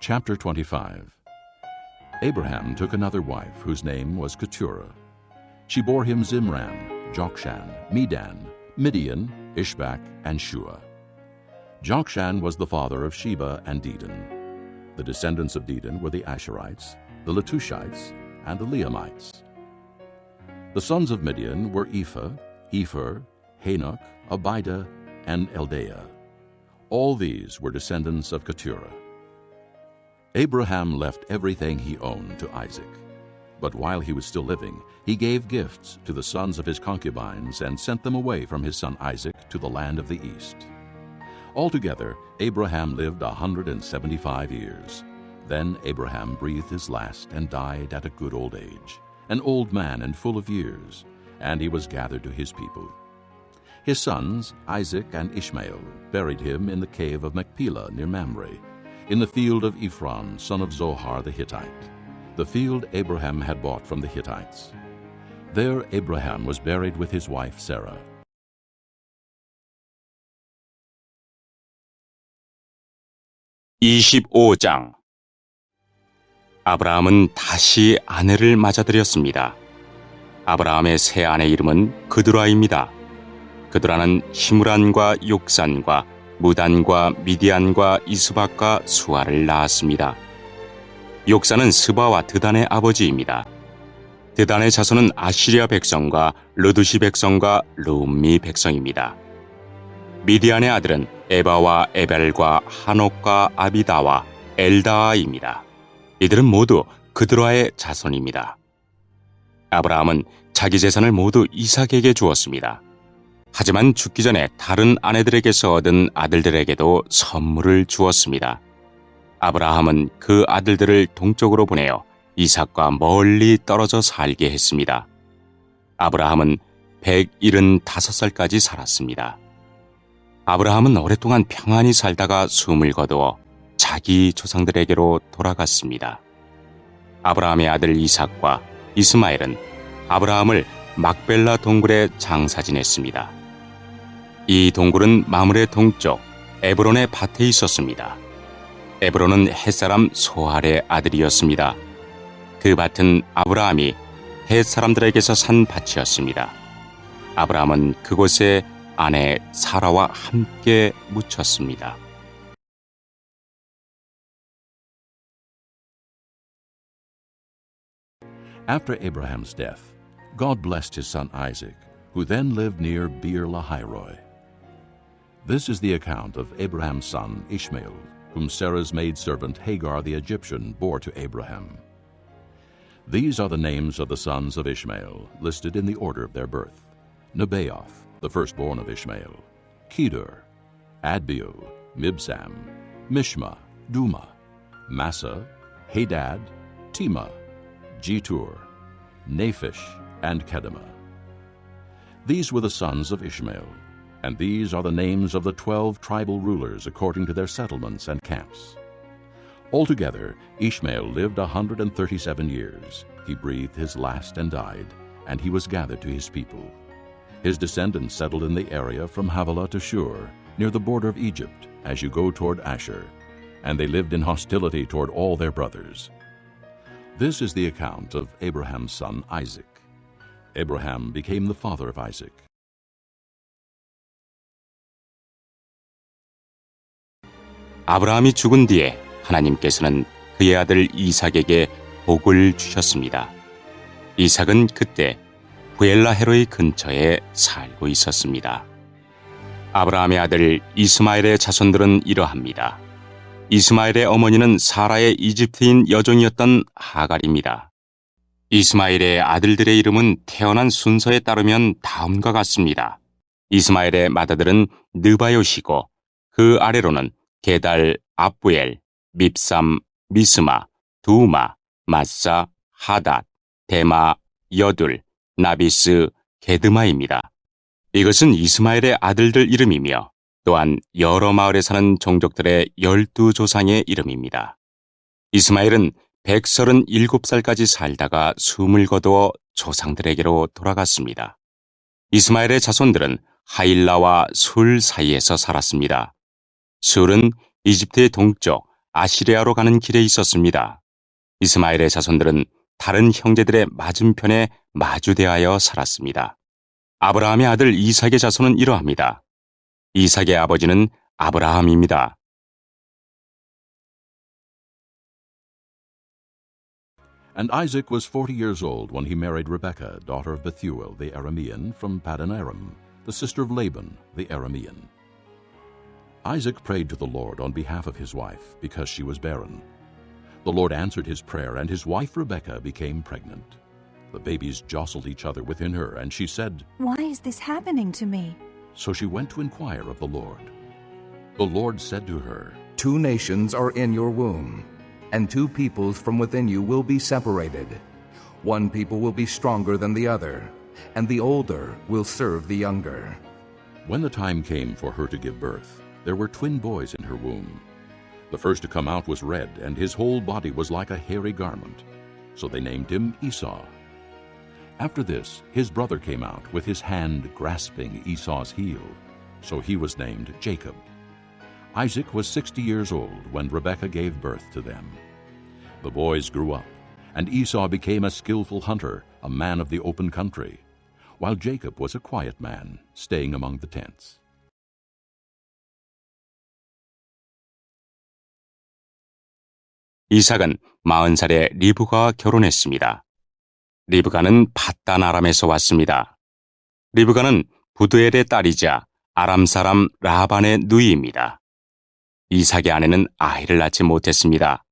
Chapter 25. Abraham took another wife, whose name was Keturah. She bore him Zimran, Jokshan, Medan, Midian, Ishbak, and Shua. Jokshan was the father of Sheba and Dedan. The descendants of Dedan were the Asherites, the Letushites, and the Leamites. The sons of Midian were Ephah, Epher, Hanok, Abida, and Eldaah. All these were descendants of Keturah. Abraham left everything he owned to Isaac. But while he was still living, he gave gifts to the sons of his concubines and sent them away from his son Isaac to the land of the east. Altogether, Abraham lived 175 years. Then Abraham breathed his last and died at a good old age, an old man and full of years, and he was gathered to his people. His sons, Isaac and Ishmael, buried him in the cave of Machpelah near Mamre, in the field of Ephron, son of Zohar the Hittite, the field Abraham had bought from the Hittites. There Abraham was buried with his wife Sarah. (25장) 아브라함은 다시 아내를 맞아들였습니다. 아브라함의 새 아내 이름은 그드라입니다. 그드라는 히므란과 욕산과 무단과 미디안과 이스박과 수아를 낳았습니다. 욕산은 스바와 드단의 아버지입니다. 드단의 자손은 아시리아 백성과 르두시 백성과 르움미 백성입니다. 미디안의 아들은 에바와 에벨과 하녹과 아비다와 엘다아입니다. 이들은 모두 그드라의 자손입니다. 아브라함은 자기 재산을 모두 이삭에게 주었습니다. 하지만 죽기 전에 다른 아내들에게서 얻은 아들들에게도 선물을 주었습니다. 아브라함은 그 아들들을 동쪽으로 보내어 이삭과 멀리 떨어져 살게 했습니다. 아브라함은 175살까지 살았습니다. 아브라함은 오랫동안 평안히 살다가 숨을 거두어 자기 조상들에게로 돌아갔습니다. 아브라함의 아들 이삭과 이스마엘은 아브라함을 막벨라 동굴에 장사 지냈습니다. 이 동굴은 마므레 동쪽 에브론의 밭에 있었습니다. 에브론은 헷사람 소할의 아들이었습니다. 그 밭은 아브라함이 헷사람들에게서 산 밭이었습니다. 아브라함은 그곳에 아내 사라와 함께 묻혔습니다. After Abraham's death, God blessed his son Isaac, who then lived near Beer-lahai-roi. This is the account of Abraham's son Ishmael, whom Sarah's maidservant Hagar the Egyptian bore to Abraham. These are the names of the sons of Ishmael, listed in the order of their birth: Nebaioth, the firstborn of Ishmael, Kedar, Adbeel, Mibsam, Mishma, Duma, Massa, Hadad, Tema, Jetur, Naphish, and Kedemah. These were the sons of Ishmael, and these are the names of the 12 tribal rulers according to their settlements and camps. Altogether, Ishmael lived 137 years. He breathed his last and died, and he was gathered to his people. His descendants settled in the area from Havilah to Shur, near the border of Egypt, as you go toward Asher, and they lived in hostility toward all their brothers. This is the account of Abraham's son Isaac. Abraham became the father of Isaac. 아브라함이 죽은 뒤에 하나님께서는 그의 아들 이삭에게 복을 주셨습니다. 이삭은 그때 부엘라헤로이 근처에 살고 있었습니다. 아브라함의 아들 이스마엘의 자손들은 이러합니다. 이스마엘의 어머니는 사라의 이집트인 여종이었던 하갈입니다. 이스마엘의 아들들의 이름은 태어난 순서에 따르면 다음과 같습니다. 이스마엘의 맏아들은 느바요시고 그 아래로는 게달, 압부엘, 밉삼, 미스마, 두마, 마사, 하닷, 데마, 여둘, 나비스, 게드마입니다. 이것은 이스마엘의 아들들 이름이며 또한 여러 마을에 사는 종족들의 12조상의 이름입니다. 이스마엘은 137살까지 살다가 숨을 거두어 조상들에게로 돌아갔습니다. 이스마엘의 자손들은 하일라와 술 사이에서 살았습니다. 술은 이집트의 동쪽 아시리아로 가는 길에 있었습니다. 이스마엘의 자손들은 다른 형제들의 맞은편에 마주대하여 살았습니다. 아브라함의 아들 이삭의 자손은 이러합니다. 이삭의 아버지는 아브라함입니다. And Isaac was 40 years old when he married Rebekah, daughter of Bethuel the Aramean, from Paddan Aram, the sister of Laban the Aramean. Isaac prayed to the Lord on behalf of his wife, because she was barren. The Lord answered his prayer, and his wife Rebekah became pregnant. The babies jostled each other within her, and she said, "Why is this happening to me?" So she went to inquire of the Lord. The Lord said to her, 2 nations are in your womb, and 2 peoples from within you will be separated. One people will be stronger than the other, and the older will serve the younger. When the time came for her to give birth, there were twin boys in her womb. The first to come out was red, and his whole body was like a hairy garment. So they named him Esau. After this, his brother came out with his hand grasping Esau's heel. So he was named Jacob. Isaac was 60 years old when Rebekah gave birth to them. The boys grew up, and Esau became a skillful hunter, a man of the open country, while Jacob was a quiet man, staying among the tents. 이삭은 40살에 리브가와 결혼했습니다. 리브가는 밧단 아람에서 왔습니다. 리브가는 부두엘의 딸이자 아람 사람 라반의 누이입니다. 이삭의 아내는 아이를 낳지 못했습니다.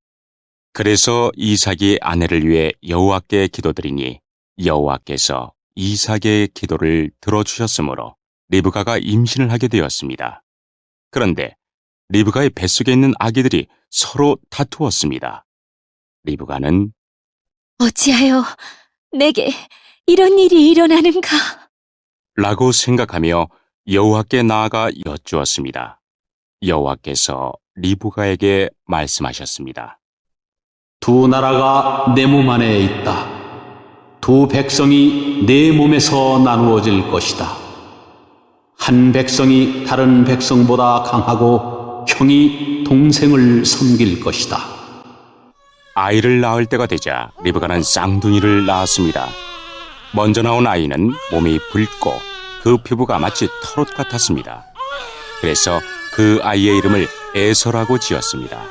그래서 이삭이 아내를 위해 여호와께 기도드리니 여호와께서 이삭의 기도를 들어주셨으므로 리브가가 임신을 하게 되었습니다. 그런데 리브가의 뱃속에 있는 아기들이 서로 다투었습니다. 리브가는 어찌하여 내게 이런 일이 일어나는가? 라고 생각하며 여호와께 나아가 여쭈었습니다. 여호와께서 리브가에게 말씀하셨습니다. 2 나라가 내 몸 안에 있다. 2 백성이 내 몸에서 나누어질 것이다. 한 백성이 다른 백성보다 강하고 형이 동생을 섬길 것이다. 아이를 낳을 때가 되자 리브가는 쌍둥이를 낳았습니다. 먼저 나온 아이는 몸이 붉고 그 피부가 마치 털옷 같았습니다. 그래서 그 아이의 이름을 에서라고 지었습니다.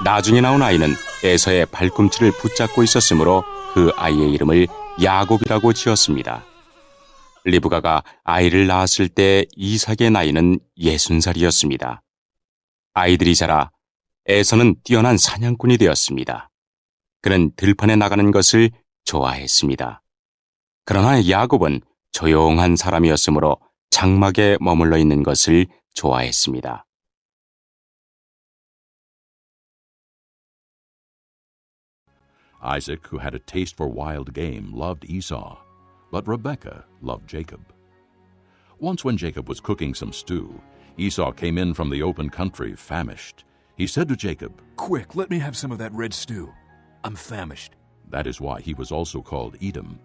나중에 나온 아이는 에서의 발꿈치를 붙잡고 있었으므로 그 아이의 이름을 야곱이라고 지었습니다. 리브가가 아이를 낳았을 때 이삭의 나이는 60살이었습니다. 아이들이 자라 에서는 뛰어난 사냥꾼이 되었습니다. 그는 들판에 나가는 것을 좋아했습니다. 그러나 야곱은 조용한 사람이었으므로 장막에 머물러 있는 것을 좋아했습니다. Isaac, who had a taste for wild game, loved Esau, but Rebekah loved Jacob. Once when Jacob was cooking some stew, Esau came in from the open country famished. He said to Jacob, "Quick, let me have some of that red stew. I'm famished." That is why he was also called Edom.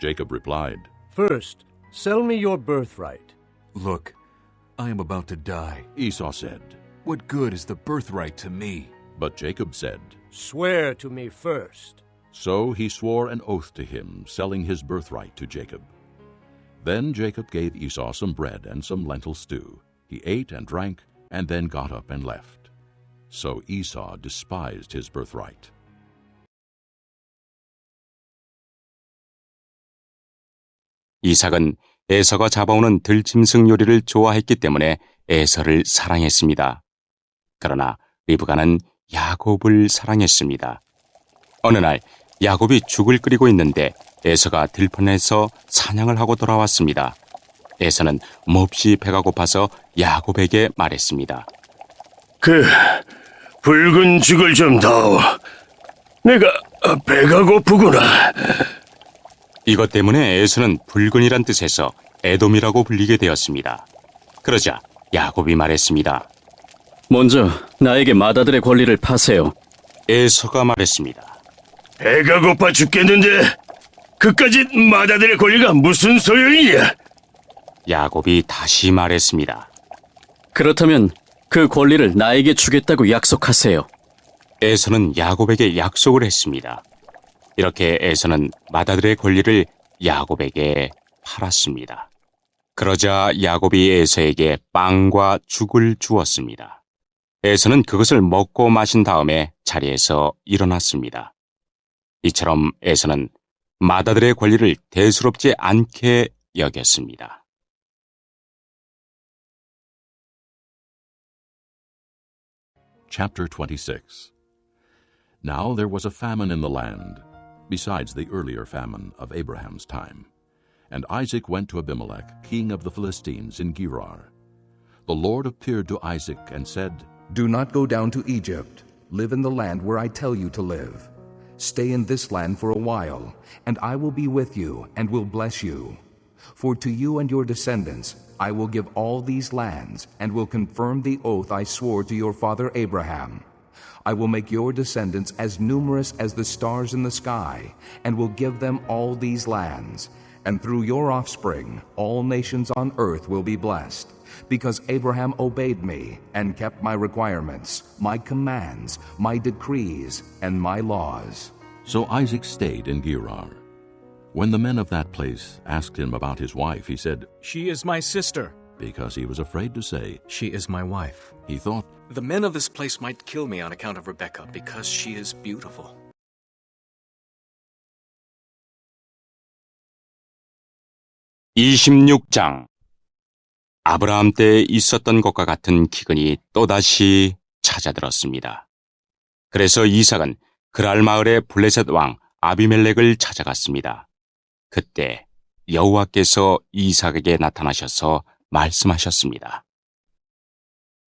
Jacob replied, "First, sell me your birthright." "Look, I am about to die. Esau said. What good is the birthright to me?" But Jacob said, "Swear to me first." So he swore an oath to him, selling his birthright to Jacob. Then Jacob gave Esau some bread and some lentil stew. He ate and drank, and then got up and left. So Esau despised his birthright. 이삭은 에서가 잡아오는 들짐승 요리를 좋아했기 때문에 에서를 사랑했습니다. 그러나 리브가는 야곱을 사랑했습니다. 어느 날 야곱이 죽을 끓이고 있는데 에서가 들판에서 사냥을 하고 돌아왔습니다. 에서는 몹시 배가 고파서 야곱에게 말했습니다. 그 붉은 죽을 좀 다오. 내가 배가 고프구나. 이것 때문에 에서는 붉은이란 뜻에서 에돔이라고 불리게 되었습니다. 그러자 야곱이 말했습니다. 먼저 나에게 맏아들의 권리를 파세요. 에서가 말했습니다. 배가 고파 죽겠는데 그까짓 맏아들의 권리가 무슨 소용이냐? 야곱이 다시 말했습니다. 그렇다면 그 권리를 나에게 주겠다고 약속하세요. 에서는 야곱에게 약속을 했습니다. 이렇게 에서는 맏아들의 권리를 야곱에게 팔았습니다. 그러자 야곱이 에서에게 빵과 죽을 주었습니다. 에서는 그것을 먹고 마신 다음에 자리에서 일어났습니다. 이처럼 에서는 맏아들의 권리를 대수롭지 않게 여겼습니다. Chapter 26. Now there was a famine in the land, besides the earlier famine of Abraham's time. And Isaac went to Abimelech, king of the Philistines, in Gerar. The Lord appeared to Isaac and said, Do not go down to Egypt. Live in the land where I tell you to live. Stay in this land for a while, and I will be with you and will bless you. For to you and your descendants I will give all these lands, and will confirm the oath I swore to your father Abraham. I will make your descendants as numerous as the stars in the sky, and will give them all these lands. And through your offspring all nations on earth will be blessed, because Abraham obeyed me and kept my requirements, my commands, my decrees, and my laws. So Isaac stayed in Gerar. When the men of that place asked him about his wife, he said, She is my sister. because he was afraid to say, She is my wife. he thought, The men of this place might kill me on account of Rebekah, because she is beautiful. (26장) 아브라함 때 있었던 것과 같은 기근이 또다시 찾아들었습니다. 그래서 이삭은 그랄 마을의 블레셋 왕 아비멜렉을 찾아갔습니다. 그때 여호와께서 이삭에게 나타나셔서 말씀하셨습니다.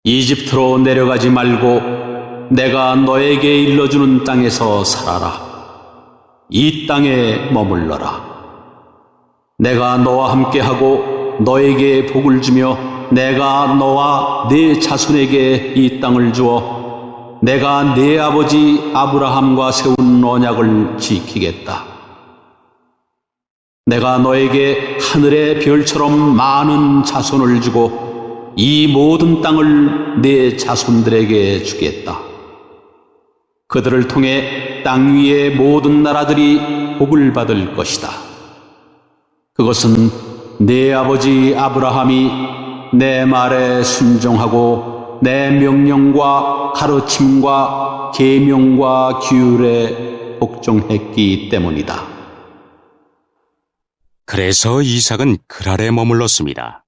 이집트로 내려가지 말고 내가 너에게 일러주는 땅에서 살아라. 이 땅에 머물러라. 내가 너와 함께하고 너에게 복을 주며 내가 너와 네 자손에게 이 땅을 주어 내가 네 아버지 아브라함과 세운 언약을 지키겠다. 내가 너에게 하늘의 별처럼 많은 자손을 주고 이 모든 땅을 네 자손들에게 주겠다. 그들을 통해 땅 위의 모든 나라들이 복을 받을 것이다. 그것은 네 아버지 아브라함이 내 말에 순종하고 내 명령과 가르침과 계명과 규율에 복종했기 때문이다. 그래서 이삭은 그랄에 머물렀습니다.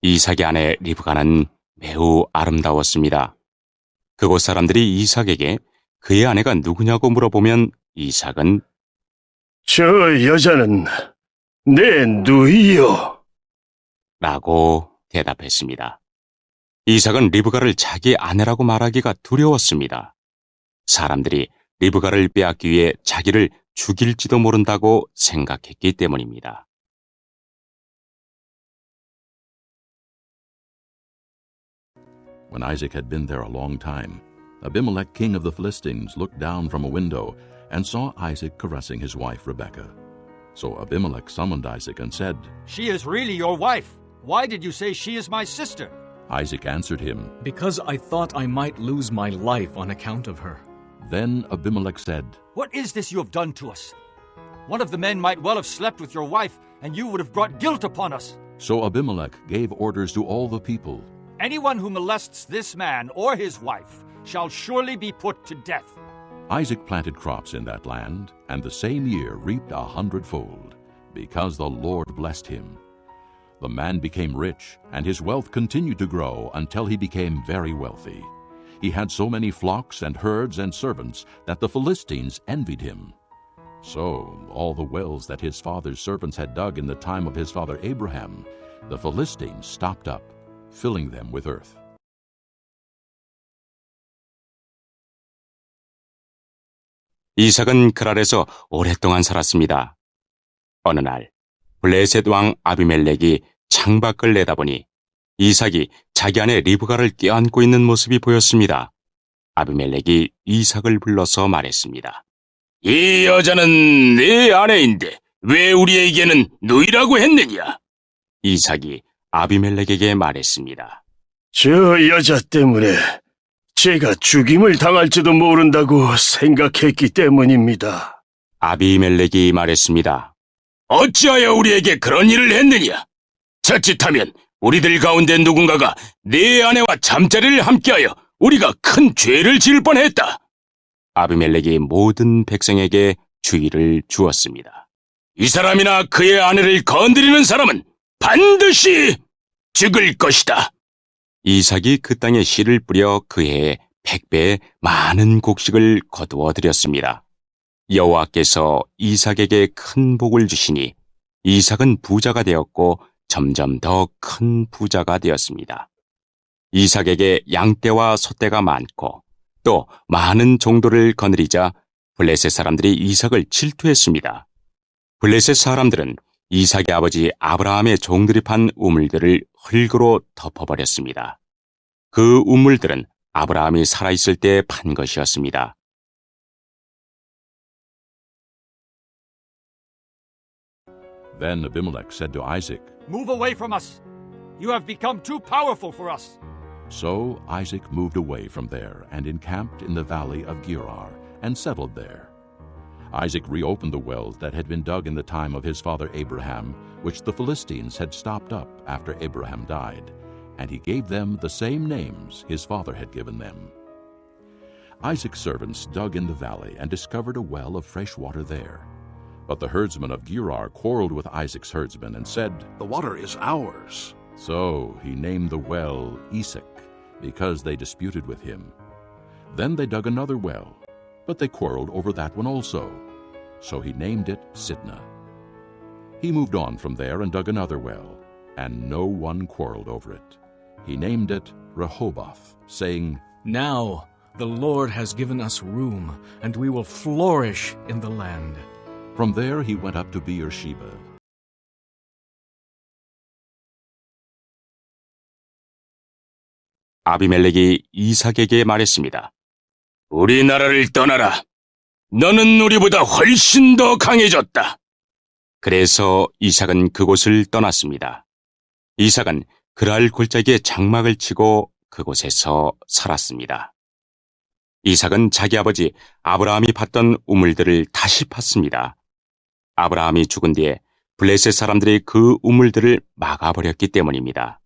이삭의 아내 리브가는 매우 아름다웠습니다. 그곳 사람들이 이삭에게 그의 아내가 누구냐고 물어보면 이삭은 저 여자는 내 누이요. 라고 대답했습니다. 이삭은 리브가를 자기 아내라고 말하기가 두려웠습니다. 사람들이 리브가를 빼앗기 위해 자기를 죽일지도 모른다고 생각했기 때문입니다. When Isaac had been there a long time, Abimelech, king of the Philistines, looked down from a window and saw Isaac caressing his wife Rebekah. So Abimelech summoned Isaac and said, She is really your wife. Why did you say she is my sister? Isaac answered him, Because I thought I might lose my life on account of her. Then Abimelech said, What is this you have done to us? One of the men might well have slept with your wife, and you would have brought guilt upon us. So Abimelech gave orders to all the people, Anyone who molests this man or his wife shall surely be put to death. Isaac planted crops in that land, and the same year reaped 100-fold, because the Lord blessed him. The man became rich, and his wealth continued to grow until he became very wealthy. He had so many flocks and herds and servants that the Philistines envied him. So all the wells that his father's servants had dug in the time of his father Abraham, the Philistines stopped up, filling them with earth. 이삭은 그랄에서 오랫동안 살았습니다. 어느 날 블레셋 왕 아비멜렉이 창밖을 내다보니 이삭이 자기 아내 리브가를 껴안고 있는 모습이 보였습니다. 아비멜렉이 이삭을 불러서 말했습니다. 이 여자는 네 아내인데 왜 우리에게는 누이라고 했느냐? 이삭이 아비멜렉에게 말했습니다. 저 여자 때문에 제가 죽임을 당할지도 모른다고 생각했기 때문입니다. 아비멜렉이 말했습니다. 어찌하여 우리에게 그런 일을 했느냐? 자칫하면 우리들 가운데 누군가가 네 아내와 잠자리를 함께하여 우리가 큰 죄를 지을 뻔했다. 아비멜렉이 모든 백성에게 주의를 주었습니다. 이 사람이나 그의 아내를 건드리는 사람은 반드시 죽을 것이다. 이삭이 그 땅에 씨를 뿌려 그 해에 100배의 많은 곡식을 거두어 드렸습니다. 여호와께서 이삭에게 큰 복을 주시니 이삭은 부자가 되었고 점점 더 큰 부자가 되었습니다. 이삭에게 양떼와 소떼가 많고 또 많은 종도를 거느리자 블레셋 사람들이 이삭을 질투했습니다. 블레셋 사람들은 이삭의 아버지 아브라함의 종들이 판 우물들을 흙으로 덮어버렸습니다. 그 우물들은 아브라함이 살아있을 때 판 것이었습니다. Then Abimelech said to Isaac, Move away from us. You have become too powerful for us. So Isaac moved away from there and encamped in the valley of Gerar and settled there. Isaac reopened the wells that had been dug in the time of his father Abraham, which the Philistines had stopped up after Abraham died, and he gave them the same names his father had given them. Isaac's servants dug in the valley and discovered a well of fresh water there. But the herdsmen of Gerar quarreled with Isaac's herdsmen and said, The water is ours. So he named the well Esek, because they disputed with him. Then they dug another well, but they quarreled over that one also. So he named it Sitnah. He moved on from there and dug another well, and no one quarreled over it. He named it Rehoboth, saying, Now the Lord has given us room, and we will flourish in the land. From there he went up to Beersheba. 아비멜렉이 이삭에게 말했습니다. 우리나라를 떠나라. 너는 우리보다 훨씬 더 강해졌다. 그래서 이삭은 그곳을 떠났습니다. 이삭은 그랄 골짜기에 장막을 치고 그곳에서 살았습니다. 이삭은 자기 아버지 아브라함이 팠던 우물들을 다시 팠습니다. 아브라함이 죽은 뒤에 블레셋 사람들이 그 우물들을 막아버렸기 때문입니다.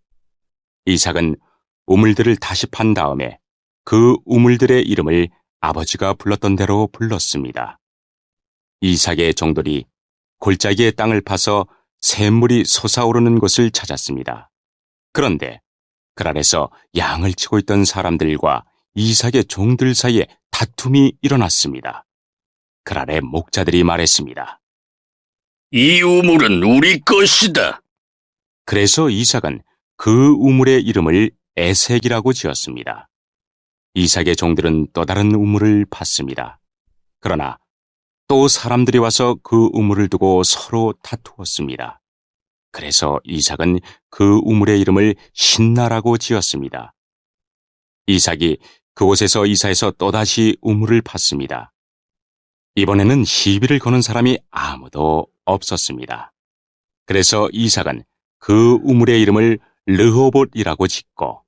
이삭은 우물들을 다시 판 다음에 그 우물들의 이름을 아버지가 불렀던 대로 불렀습니다. 이삭의 종들이 골짜기의 땅을 파서 샘물이 솟아오르는 곳을 찾았습니다. 그런데 그랄에서 양을 치고 있던 사람들과 이삭의 종들 사이에 다툼이 일어났습니다. 그랄의 목자들이 말했습니다. 이 우물은 우리 것이다. 그래서 이삭은 그 우물의 이름을 에색이라고 지었습니다. 이삭의 종들은 또 다른 우물을 팠습니다. 그러나 또 사람들이 와서 그 우물을 두고 서로 다투었습니다. 그래서 이삭은 그 우물의 이름을 신나라고 지었습니다. 이삭이 그곳에서 이사해서 또다시 우물을 팠습니다. 이번에는 시비를 거는 사람이 아무도 없었습니다. 그래서 이삭은 그 우물의 이름을 르호봇이라고 짓고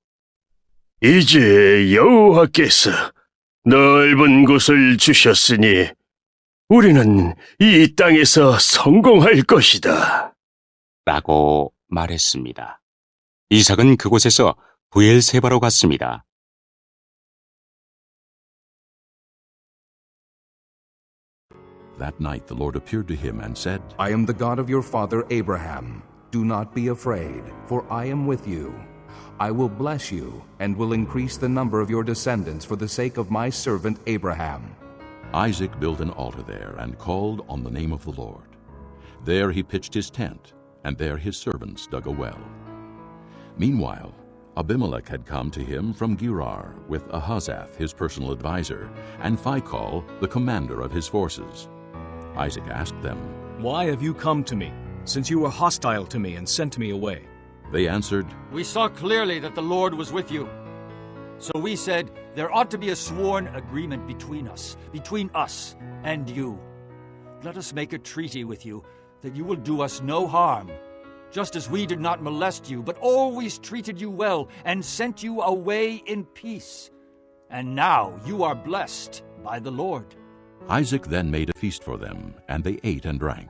이제 여호와께서 넓은 곳을 주셨으니 우리는 이 땅에서 성공할 것이다. 라고 말했습니다. 이삭은 그곳에서 브엘세바로 갔습니다. That night the Lord appeared to him and said, I am the God of your father Abraham. Do not be afraid, for I am with you. I will bless you, and will increase the number of your descendants for the sake of my servant Abraham. Isaac built an altar there and called on the name of the Lord. There he pitched his tent, and there his servants dug a well. Meanwhile, Abimelech had come to him from Gerar with Ahazath, his personal adviser, and Phicol, the commander of his forces. Isaac asked them, Why have you come to me, since you were hostile to me and sent me away? They answered, We saw clearly that the Lord was with you. So we said, there ought to be a sworn agreement between us and you. Let us make a treaty with you that you will do us no harm, just as we did not molest you, but always treated you well and sent you away in peace. And now you are blessed by the Lord. Isaac then made a feast for them, and they ate and drank.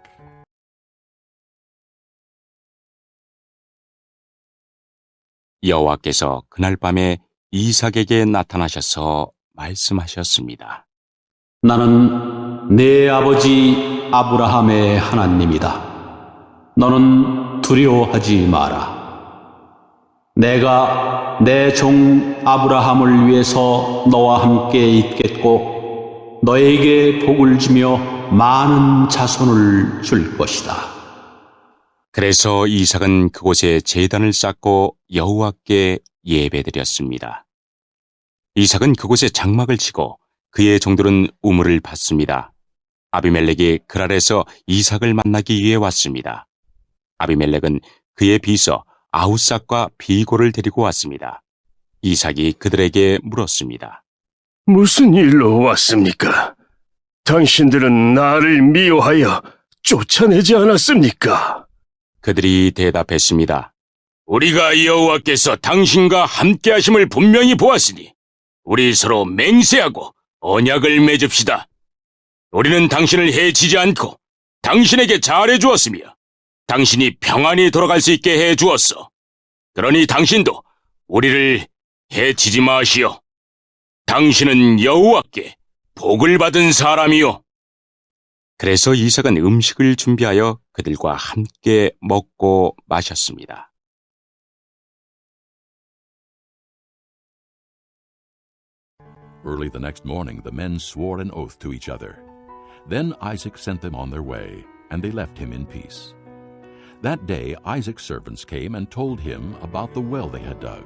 여호와께서 그날 밤에 이삭에게 나타나셔서 말씀하셨습니다. 나는 내 아버지 아브라함의 하나님이다. 너는 두려워하지 마라. 내가 내 종 아브라함을 위해서 너와 함께 있겠고 너에게 복을 주며 많은 자손을 줄 것이다. 그래서 이삭은 그곳에 제단을 쌓고 여호와께 예배드렸습니다. 이삭은 그곳에 장막을 치고 그의 종들은 우물을 팠습니다. 아비멜렉이 그랄에서 이삭을 만나기 위해 왔습니다. 아비멜렉은 그의 비서 아우삭과 비고를 데리고 왔습니다. 이삭이 그들에게 물었습니다. 무슨 일로 왔습니까? 당신들은 나를 미워하여 쫓아내지 않았습니까? 그들이 대답했습니다. 우리가 여호와께서 당신과 함께 하심을 분명히 보았으니 우리 서로 맹세하고 언약을 맺읍시다. 우리는 당신을 해치지 않고 당신에게 잘해 주었으며 당신이 평안히 돌아갈 수 있게 해 주었어. 그러니 당신도 우리를 해치지 마시오. 당신은 여호와께 복을 받은 사람이요. 그래서 이삭은 음식을 준비하여 그들과 함께 먹고 마셨습니다. Early the next morning, the men swore an oath to each other. Then Isaac sent them on their way, and they left him in peace. That day Isaac's servants came and told him about the well they had dug.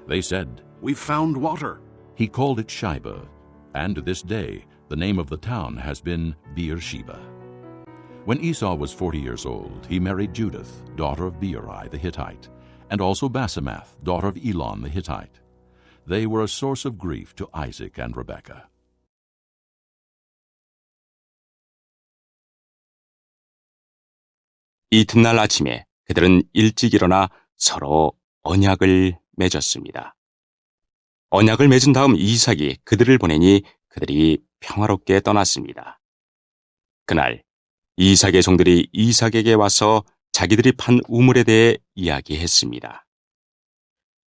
They said, "We've found water." He called it Shibah, and to this day the name of the town has been Beersheba. When Esau was 40 years old, he married Judith, daughter of Beeri the Hittite, and also Basemath, daughter of Elon the Hittite. They were a source of grief to Isaac and Rebekah. 이튿날 아침에 그들은 일찍 일어나 서로 언약을 맺었습니다. 언약을 맺은 다음 이삭이 그들을 보내니 그들이 평화롭게 떠났습니다. 그날 이삭의 종들이 이삭에게 와서 자기들이 판 우물에 대해 이야기했습니다.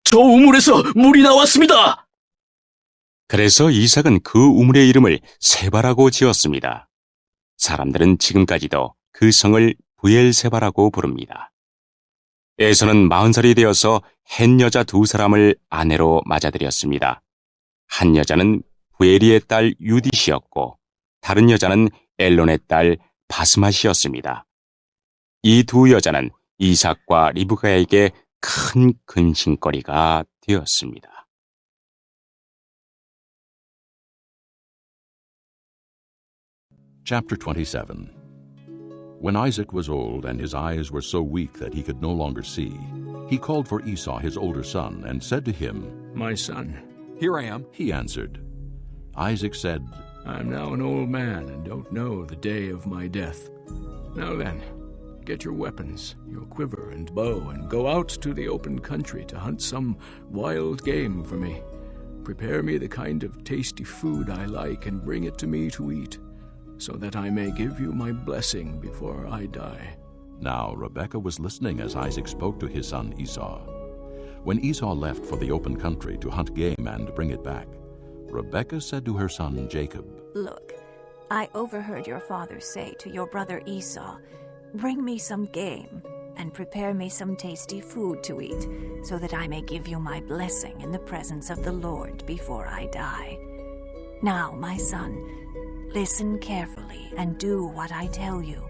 저 우물에서 물이 나왔습니다. 그래서 이삭은 그 우물의 이름을 세바라고 지었습니다. 사람들은 지금까지도 그 성을 부엘세바라고 부릅니다. 에서는 40살이 되어서 헷 여자 2사람을 아내로 맞아들였습니다. 한 여자는 부엘이의 딸 유디시였고 다른 여자는 엘론의 딸 바스맛이었습니다. 이 2 여자는 이삭과 리브가에게 큰 근심거리가 되었습니다. Chapter 27. When Isaac was old and his eyes were so weak that he could no longer see, he called for Esau his older son and said to him, My son. Here I am. He answered. Isaac said, I am now an old man and don't know the day of my death. Now then, get your weapons, your quiver and bow, and go out to the open country to hunt some wild game for me. Prepare me the kind of tasty food I like and bring it to me to eat, so that I may give you my blessing before I die. Now Rebekah was listening as Isaac spoke to his son Esau. When Esau left for the open country to hunt game and bring it back, Rebekah said to her son Jacob, Look, I overheard your father say to your brother Esau, Bring me some game and prepare me some tasty food to eat, so that I may give you my blessing in the presence of the Lord before I die. Now, my son, listen carefully and do what I tell you.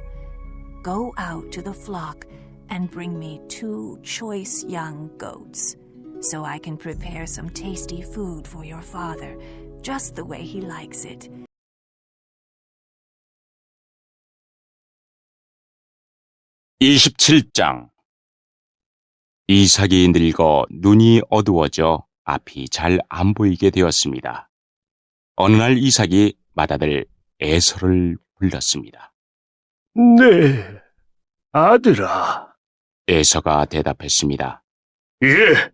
Go out to the flock and bring me 2 choice young goats, so I can prepare some tasty food for your father, just the way he likes it. (27장) 이삭이 늙어 눈이 어두워져 앞이 잘 안 보이게 되었습니다. 어느 날 이삭이 맏아들 에서를 불렀습니다. 네, 아들아, 에서가 대답했습니다. 예,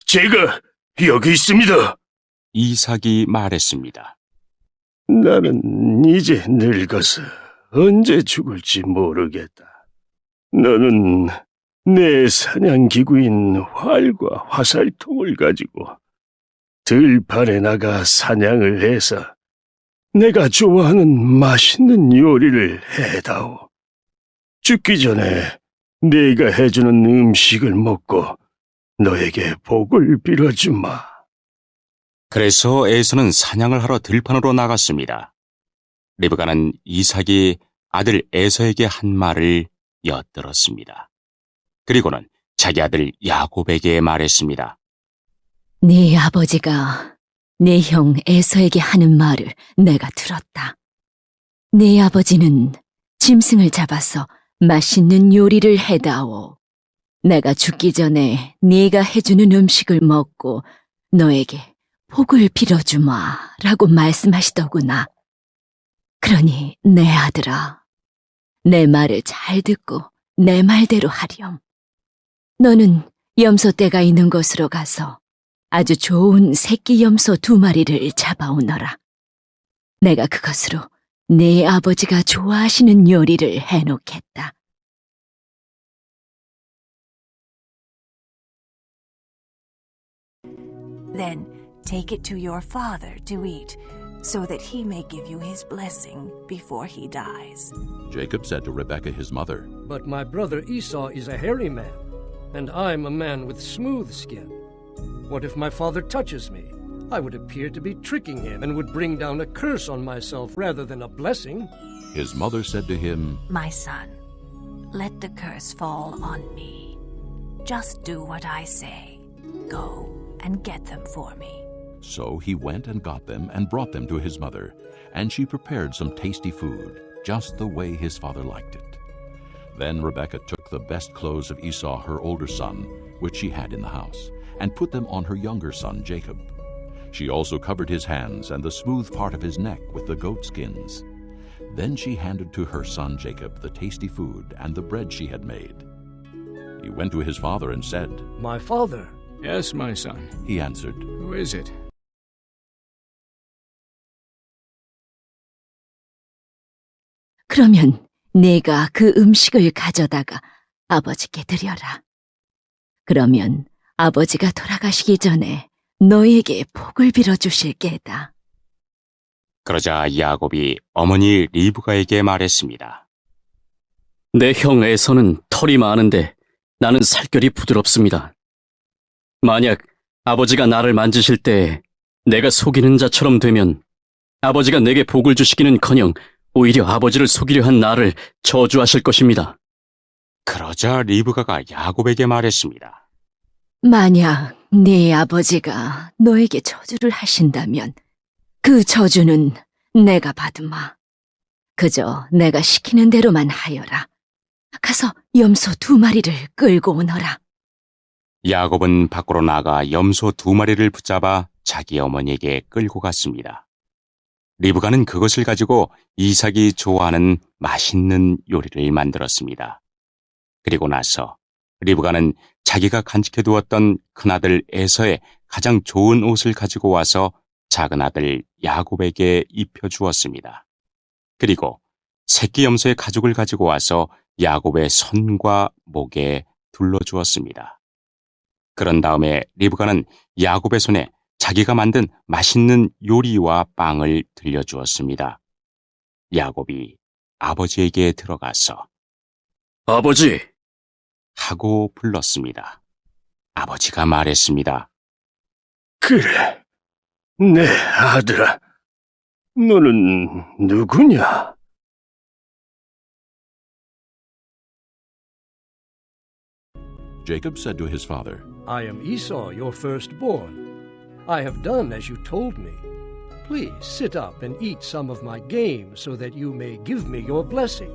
제가 여기 있습니다. 이삭이 말했습니다. 나는 이제 늙어서 언제 죽을지 모르겠다. 너는 내 사냥기구인 활과 화살통을 가지고 들판에 나가 사냥을 해서 내가 좋아하는 맛있는 요리를 해다오. 죽기 전에 네가 해주는 음식을 먹고 너에게 복을 빌어주마. 그래서 에서는 사냥을 하러 들판으로 나갔습니다. 리브가는 이삭이 아들 에서에게 한 말을 엿들었습니다. 그리고는 자기 아들 야곱에게 말했습니다. 네 아버지가 내 형 에서에게 하는 말을 내가 들었다. 네 아버지는 짐승을 잡아서 맛있는 요리를 해다오. 내가 죽기 전에 네가 해주는 음식을 먹고 너에게 복을 빌어주마 라고 말씀하시더구나. 그러니 내 아들아, 내 말을 잘 듣고 내 말대로 하렴. 너는 염소떼가 있는 곳으로 가서 아주 좋은 새끼 염소 2마리를 잡아오너라. 내가 그것으로 네 아버지가 좋아하시는 요리를 해놓겠다. Then take it to your father to eat, so that he may give you his blessing before he dies. Jacob said to Rebekah his mother, But my brother Esau is a hairy man, and I'm a man with smooth skin. What if my father touches me? I would appear to be tricking him and would bring down a curse on myself rather than a blessing. His mother said to him, My son, let the curse fall on me. Just do what I say. Go and get them for me. So he went and got them and brought them to his mother, and she prepared some tasty food, just the way his father liked it. Then Rebekah took the best clothes of Esau, her older son, which she had in the house, and put them on her younger son Jacob. She also covered his hands and the smooth part of his neck with the goat skins. Then she handed to her son Jacob the tasty food and the bread she had made. He went to his father and said, My father. Yes, my son. He answered, Who is it? 그러면 네가 그 음식을 가져다가 아버지께 드려라. 그러면 아버지가 돌아가시기 전에 너에게 복을 빌어주실 게다. 그러자 야곱이 어머니 리브가에게 말했습니다. 내 형 에서는 털이 많은데 나는 살결이 부드럽습니다. 만약 아버지가 나를 만지실 때 내가 속이는 자처럼 되면 아버지가 내게 복을 주시기는커녕 오히려 아버지를 속이려 한 나를 저주하실 것입니다. 그러자 리브가가 야곱에게 말했습니다. 만약 네 아버지가 너에게 저주를 하신다면 그 저주는 내가 받으마. 그저 내가 시키는 대로만 하여라. 가서 염소 2마리를 끌고 오너라. 야곱은 밖으로 나가 염소 2마리를 붙잡아 자기 어머니에게 끌고 갔습니다. 리브가는 그것을 가지고 이삭이 좋아하는 맛있는 요리를 만들었습니다. 그리고 나서 리브가는 자기가 간직해두었던 큰아들 에서의 가장 좋은 옷을 가지고 와서 작은 아들 야곱에게 입혀주었습니다. 그리고 새끼 염소의 가죽을 가지고 와서 야곱의 손과 목에 둘러주었습니다. 그런 다음에 리브가는 야곱의 손에 자기가 만든 맛있는 요리와 빵을 들려주었습니다. 야곱이 아버지에게 들어가서 아버지! 하고 불렀습니다. 아버지가 말했습니다. 그래, 내 아들아, 너는 누구냐? Jacob said to his father, I am Esau, your firstborn. I have done as you told me. Please sit up and eat some of my game so that you may give me your blessing.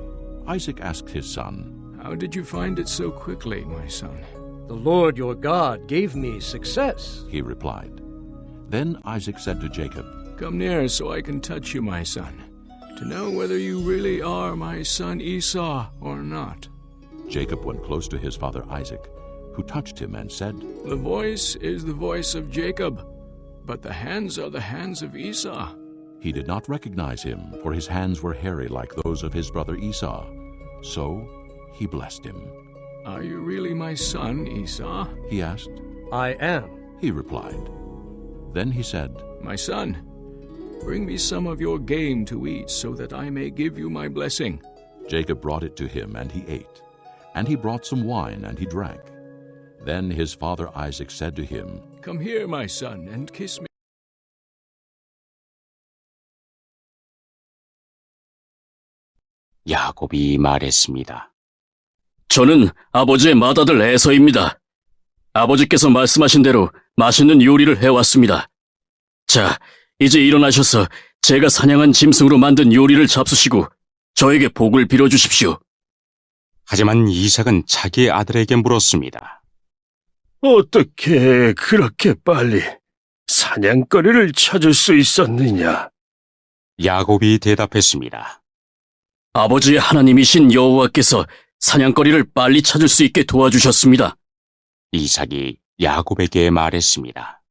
Isaac asked his son, How did you find it so quickly, my son? The Lord your God gave me success. He replied. Then Isaac said to Jacob, Come near so I can touch you, my son, to know whether you really are my son Esau or not. Jacob went close to his father Isaac, who touched him and said, The voice is the voice of Jacob, but the hands are the hands of Esau. He did not recognize him, for his hands were hairy like those of his brother Esau. So he blessed him. Are you really my son, Esau? He asked. I am. He replied. Then he said, My son, bring me some of your game to eat, so that I may give you my blessing. Jacob brought it to him, and he ate. And he brought some wine, and he drank. Then his father Isaac said to him, Come here, my son, and kiss me. 야곱이 말했습니다. 저는 아버지의 맏아들 에서입니다. 아버지께서 말씀하신 대로 맛있는 요리를 해왔습니다. 자, 이제 일어나셔서 제가 사냥한 짐승으로 만든 요리를 잡수시고 저에게 복을 빌어주십시오. 하지만 이삭은 자기 아들에게 물었습니다. 어떻게 그렇게 빨리 사냥거리를 찾을 수 있었느냐? 야곱이 대답했습니다. 아버지의 하나님이신 여호와께서 사냥거리를 빨리 찾을 수 있게 도와주셨습니다. 이삭이 야곱에게 말했습니다.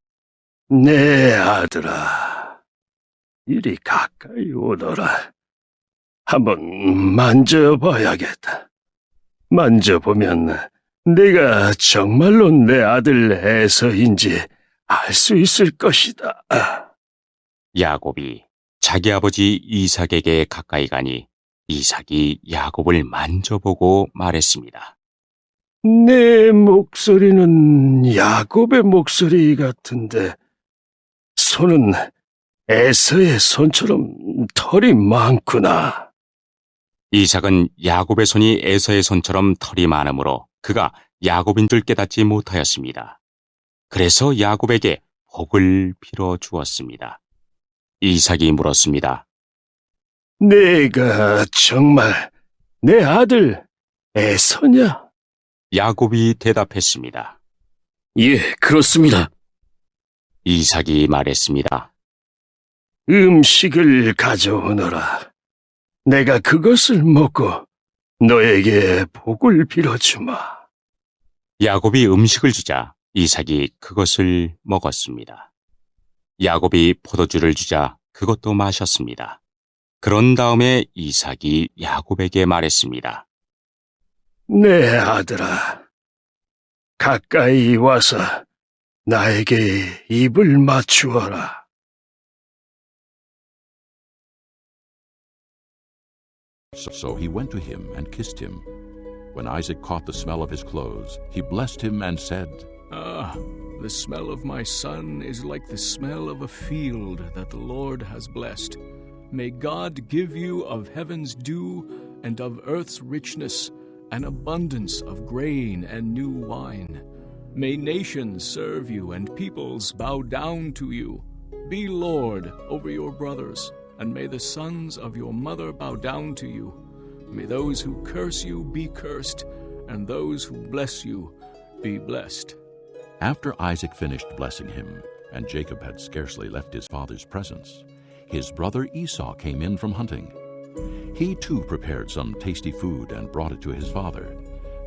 내 아들아, 이리 가까이 오너라. 한번 만져봐야겠다. 만져보면 네가 정말로 내 아들 에서인지 알 수 있을 것이다. 야곱이 자기 아버지 이삭에게 가까이 가니 이삭이 야곱을 만져보고 말했습니다. 내 목소리는 야곱의 목소리 같은데 손은 에서의 손처럼 털이 많구나. 이삭은 야곱의 손이 에서의 손처럼 털이 많으므로 그가 야곱인 줄 깨닫지 못하였습니다. 그래서 야곱에게 복을 빌어 주었습니다. 이삭이 물었습니다. 내가 정말 내 아들 에서냐? 야곱이 대답했습니다. 예, 그렇습니다. 이삭이 말했습니다. 음식을 가져오너라. 내가 그것을 먹고 너에게 복을 빌어주마. 야곱이 음식을 주자 이삭이 그것을 먹었습니다. 야곱이 포도주를 주자 그것도 마셨습니다. 그런 다음에 이삭이 야곱에게 말했습니다. 내 아들아, 가까이 와서 나에게 입을 맞추어라. So he went to him and kissed him. When Isaac caught the smell of his clothes, he blessed him and said, Ah, the smell of my son is like the smell of a field that the Lord has blessed. May God give you of heaven's dew and of earth's richness, an abundance of grain and new wine. May nations serve you and peoples bow down to you. Be Lord over your brothers, and may the sons of your mother bow down to you. May those who curse you be cursed, and those who bless you be blessed. After Isaac finished blessing him, and Jacob had scarcely left his father's presence, his brother Esau came in from hunting. He too prepared some tasty food and brought it to his father.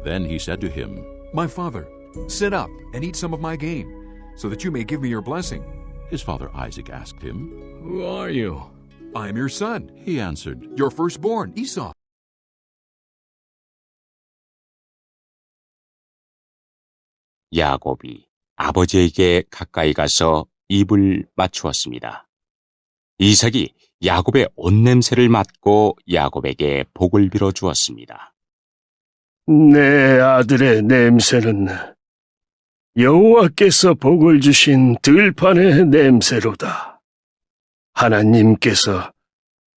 Then he said to him, My father, sit up and eat some of my game, so that you may give me your blessing. His father Isaac asked him, Who are you? I am your son, He answered, your firstborn, Esau. 야곱이 아버지에게 가까이 가서 입을 맞추었습니다. 이삭이 야곱의 옷 냄새를 맡고 야곱에게 복을 빌어 주었습니다. 내 아들의 냄새는 여호와께서 복을 주신 들판의 냄새로다. 하나님께서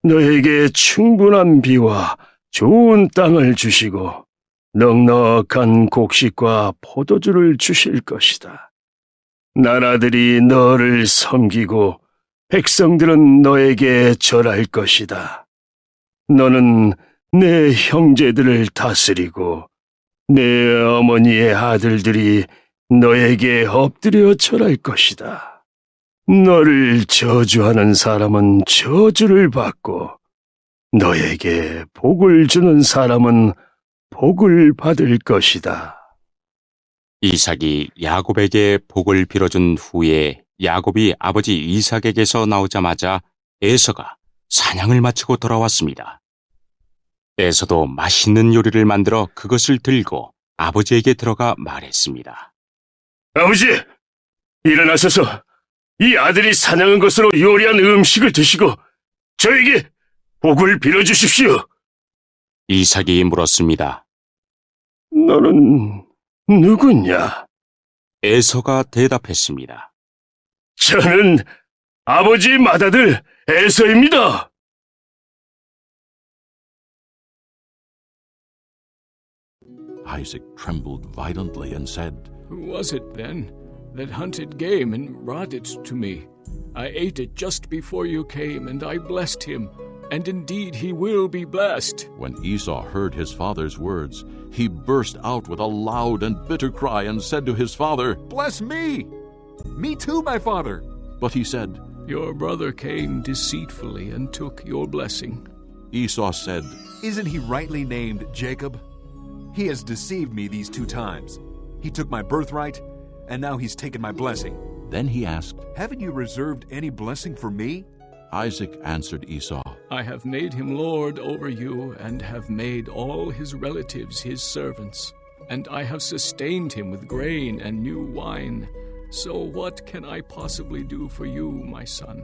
너에게 충분한 비와 좋은 땅을 주시고 넉넉한 곡식과 포도주를 주실 것이다. 나라들이 너를 섬기고 백성들은 너에게 절할 것이다. 너는 내 형제들을 다스리고 내 어머니의 아들들이 너에게 엎드려 절할 것이다. 너를 저주하는 사람은 저주를 받고 너에게 복을 주는 사람은 복을 받을 것이다. 이삭이 야곱에게 복을 빌어준 후에 야곱이 아버지 이삭에게서 나오자마자 에서가 사냥을 마치고 돌아왔습니다. 에서도 맛있는 요리를 만들어 그것을 들고 아버지에게 들어가 말했습니다. 아버지, 일어나셔서 이 아들이 사냥한 것으로 요리한 음식을 드시고 저에게 복을 빌어주십시오. 이삭이 물었습니다. 너는 누구냐? 에서가 대답했습니다. 저는 아버지의 맏아들 에서입니다. Isaac trembled violently and said, Who was it, then, that hunted game and brought it to me? I ate it just before you came, and I blessed him, and indeed he will be blessed. When Esau heard his father's words, he burst out with a loud and bitter cry and said to his father, Bless me! Me too, my father! But he said, Your brother came deceitfully and took your blessing. Esau said, Isn't he rightly named Jacob? He has deceived me these 2 times. He took my birthright, and now he's taken my blessing. Then he asked, Haven't you reserved any blessing for me? Isaac answered Esau, I have made him lord over you, and have made all his relatives his servants. And I have sustained him with grain and new wine. So what can I possibly do for you, my son?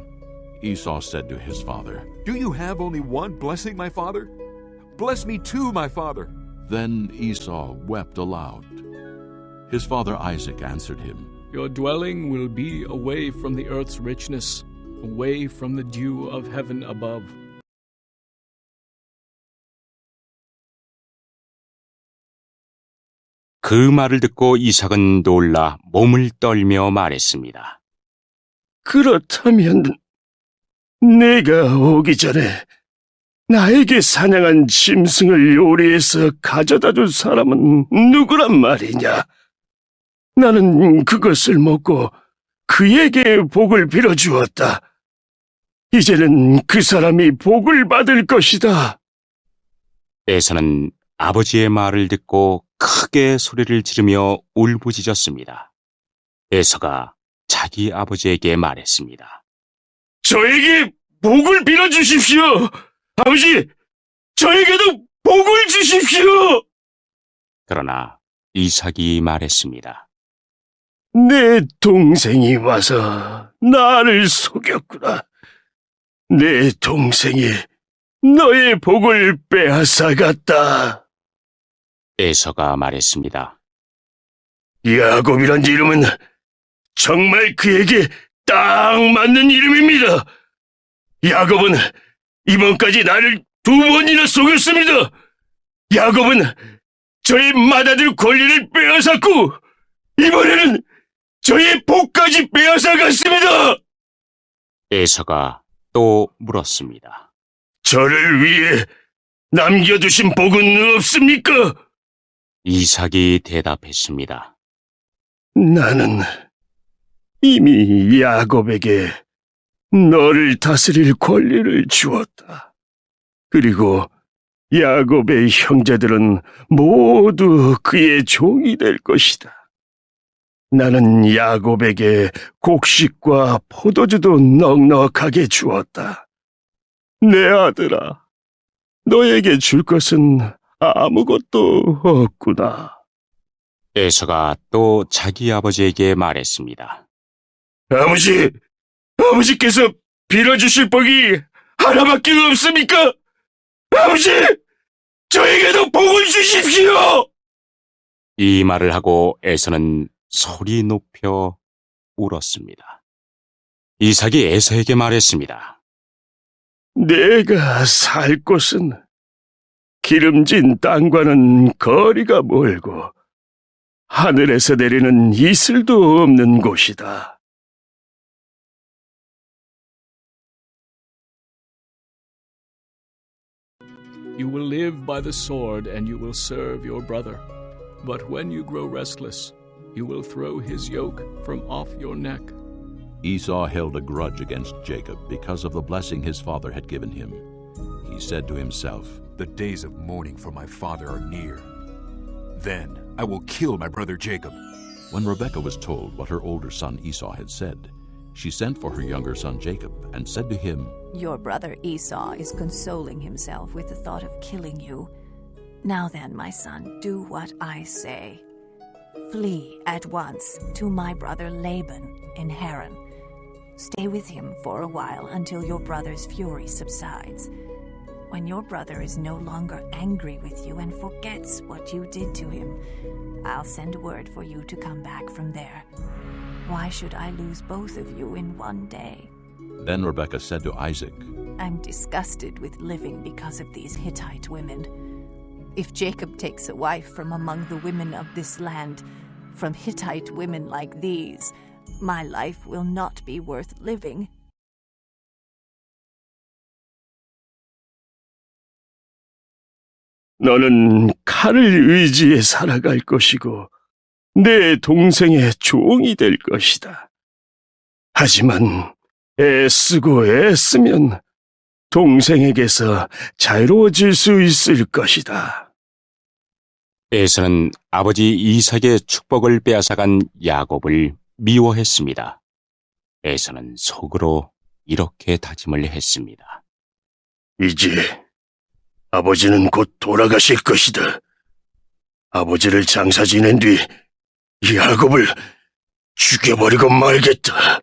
Esau said to his father, Do you have only one blessing, my father? Bless me too, my father. Then Esau wept aloud. His father Isaac answered him, Your dwelling will be away from the earth's richness, away from the dew of heaven above. 그 말을 듣고 이삭은 놀라 몸을 떨며 말했습니다. 그렇다면 내가 오기 전에 나에게 사냥한 짐승을 요리해서 가져다 준 사람은 누구란 말이냐? 나는 그것을 먹고 그에게 복을 빌어주었다. 이제는 그 사람이 복을 받을 것이다. 에서는 아버지의 말을 듣고 크게 소리를 지르며 울부짖었습니다. 에서가 자기 아버지에게 말했습니다. 저에게 복을 빌어주십시오. 아버지, 저에게도 복을 주십시오. 그러나 이삭이 말했습니다. 내 동생이 와서 나를 속였구나. 내 동생이 너의 복을 빼앗아갔다. 에서가 말했습니다. 야곱이란 이름은 정말 그에게 딱 맞는 이름입니다. 야곱은 이번까지 나를 2번이나 속였습니다. 야곱은 저의 맏아들 권리를 빼앗았고 이번에는 저의 복까지 빼앗아갔습니다. 에서가 또 물었습니다. 저를 위해 남겨두신 복은 없습니까? 이삭이 대답했습니다. 나는 이미 야곱에게 너를 다스릴 권리를 주었다. 그리고 야곱의 형제들은 모두 그의 종이 될 것이다. 나는 야곱에게 곡식과 포도주도 넉넉하게 주었다. 내 아들아, 너에게 줄 것은 아무것도 없구나. 에서가 또 자기 아버지에게 말했습니다. 아버지께서 빌어주실 복이 하나밖에 없습니까? 아버지, 저에게도 복을 주십시오! 이 말을 하고 에서는 소리 높여 울었습니다. 이삭이 에서에게 말했습니다. 내가 살 곳은 기름진 땅과는 거리가 멀고 하늘에서 내리는 이슬도 없는 곳이다. You will live by the sword, and you will serve your brother. But when you grow restless, you will throw his yoke from off your neck. Esau held a grudge against Jacob because of the blessing his father had given him. He said to himself, The days of mourning for my father are near. Then I will kill my brother Jacob. When Rebekah was told what her older son Esau had said, she sent for her younger son Jacob and said to him, Your brother Esau is consoling himself with the thought of killing you. Now then, my son, do what I say. Flee at once to my brother Laban in Haran. Stay with him for a while until your brother's fury subsides. When your brother is no longer angry with you and forgets what you did to him, I'll send word for you to come back from there. Why should I lose both of you in one day? Then Rebekah said to Isaac, I'm disgusted with living because of these Hittite women. If Jacob takes a wife from among the women of this land, from Hittite women like these, my life will not be worth living. 너는 칼을 의지해 살아갈 것이고 내 동생의 종이 될 것이다. 하지만 애쓰고 애쓰면 동생에게서 자유로워질 수 있을 것이다. 에서는 아버지 이삭의 축복을 빼앗아간 야곱을 미워했습니다. 에서는 속으로 이렇게 다짐을 했습니다. 이제 아버지는 곧 돌아가실 것이다. 아버지를 장사 지낸 뒤 야곱을 죽여버리고 말겠다.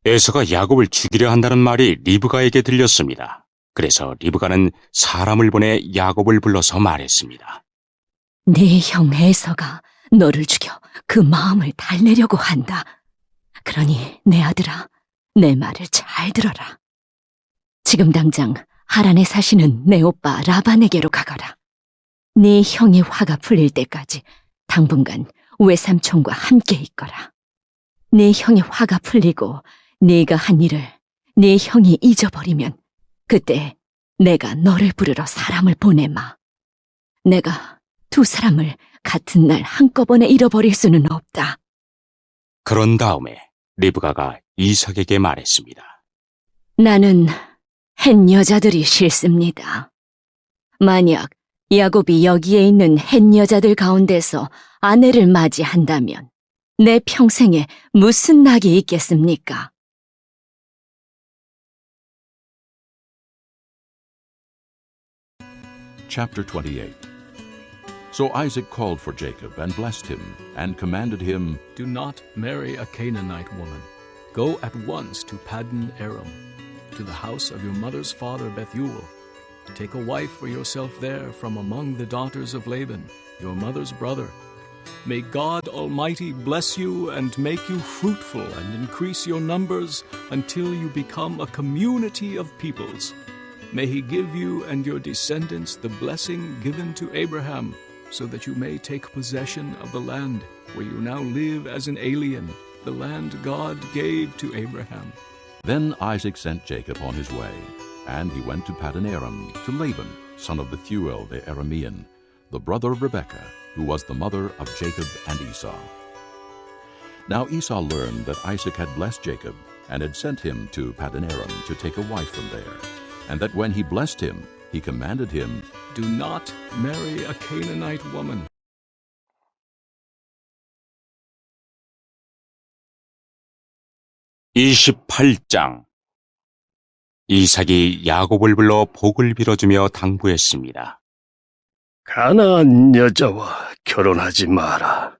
에서가 야곱을 죽이려 한다는 말이 리브가에게 들렸습니다. 그래서 리브가는 사람을 보내 야곱을 불러서 말했습니다. 네 형 에서가 너를 죽여 그 마음을 달래려고 한다. 그러니 내 아들아, 내 말을 잘 들어라. 지금 당장 하란에 사시는 내 오빠 라반에게로 가거라. 네 형의 화가 풀릴 때까지 당분간 외삼촌과 함께 있거라. 네 형의 화가 풀리고 네가 한 일을 네 형이 잊어버리면 그때 내가 너를 부르러 사람을 보내마. 내가 두 사람을 같은 날 한꺼번에 잃어버릴 수는 없다. 그런 다음에 리브가가 이삭에게 말했습니다. 나는 헷 여자들이 싫습니다. 만약 야곱이 여기에 있는 헷 여자들 가운데서 아내를 맞이한다면 내 평생에 무슨 낙이 있겠습니까? Chapter 28. So Isaac called for Jacob and blessed him, and commanded him, Do not marry a Canaanite woman. Go at once to Paddan Aram, to the house of your mother's father Bethuel. Take a wife for yourself there from among the daughters of Laban, your mother's brother. May God Almighty bless you and make you fruitful and increase your numbers until you become a community of peoples. May he give you and your descendants the blessing given to Abraham, so that you may take possession of the land where you now live as an alien, the land God gave to Abraham. Then Isaac sent Jacob on his way, and he went to Paddan Aram, to Laban, son of Bethuel the Aramean, the brother of Rebekah, who was the mother of Jacob and Esau. Now Esau learned that Isaac had blessed Jacob, and had sent him to Paddan Aram to take a wife from there, and that when he blessed him, he commanded him, Do not marry a Canaanite woman. (28장) 이삭이 야곱을 불러 복을 빌어주며 당부했습니다. 가나안 여자와 결혼하지 마라.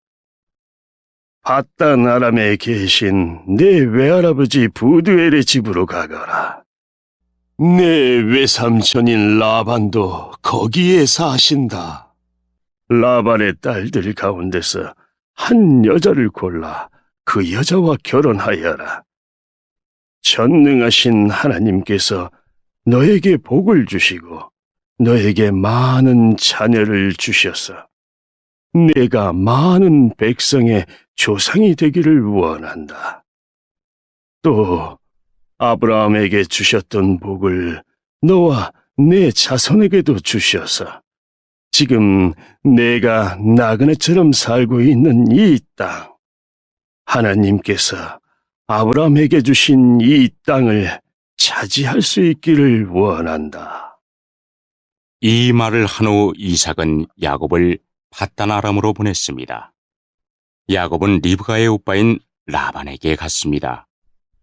밧단 아람에 계신 내 외할아버지 부두엘의 집으로 가거라. 내 외삼촌인 라반도 거기에 사신다. 라반의 딸들 가운데서 한 여자를 골라 그 여자와 결혼하여라. 전능하신 하나님께서 너에게 복을 주시고 너에게 많은 자녀를 주셔서 내가 많은 백성의 조상이 되기를 원한다. 또 아브라함에게 주셨던 복을 너와 내 자손에게도 주셔서 지금 내가 나그네처럼 살고 있는 이 땅, 하나님께서 아브라함에게 주신 이 땅을 차지할 수 있기를 원한다. 이 말을 한 후 이삭은 야곱을 밧단 아람으로 보냈습니다. 야곱은 리브가의 오빠인 라반에게 갔습니다.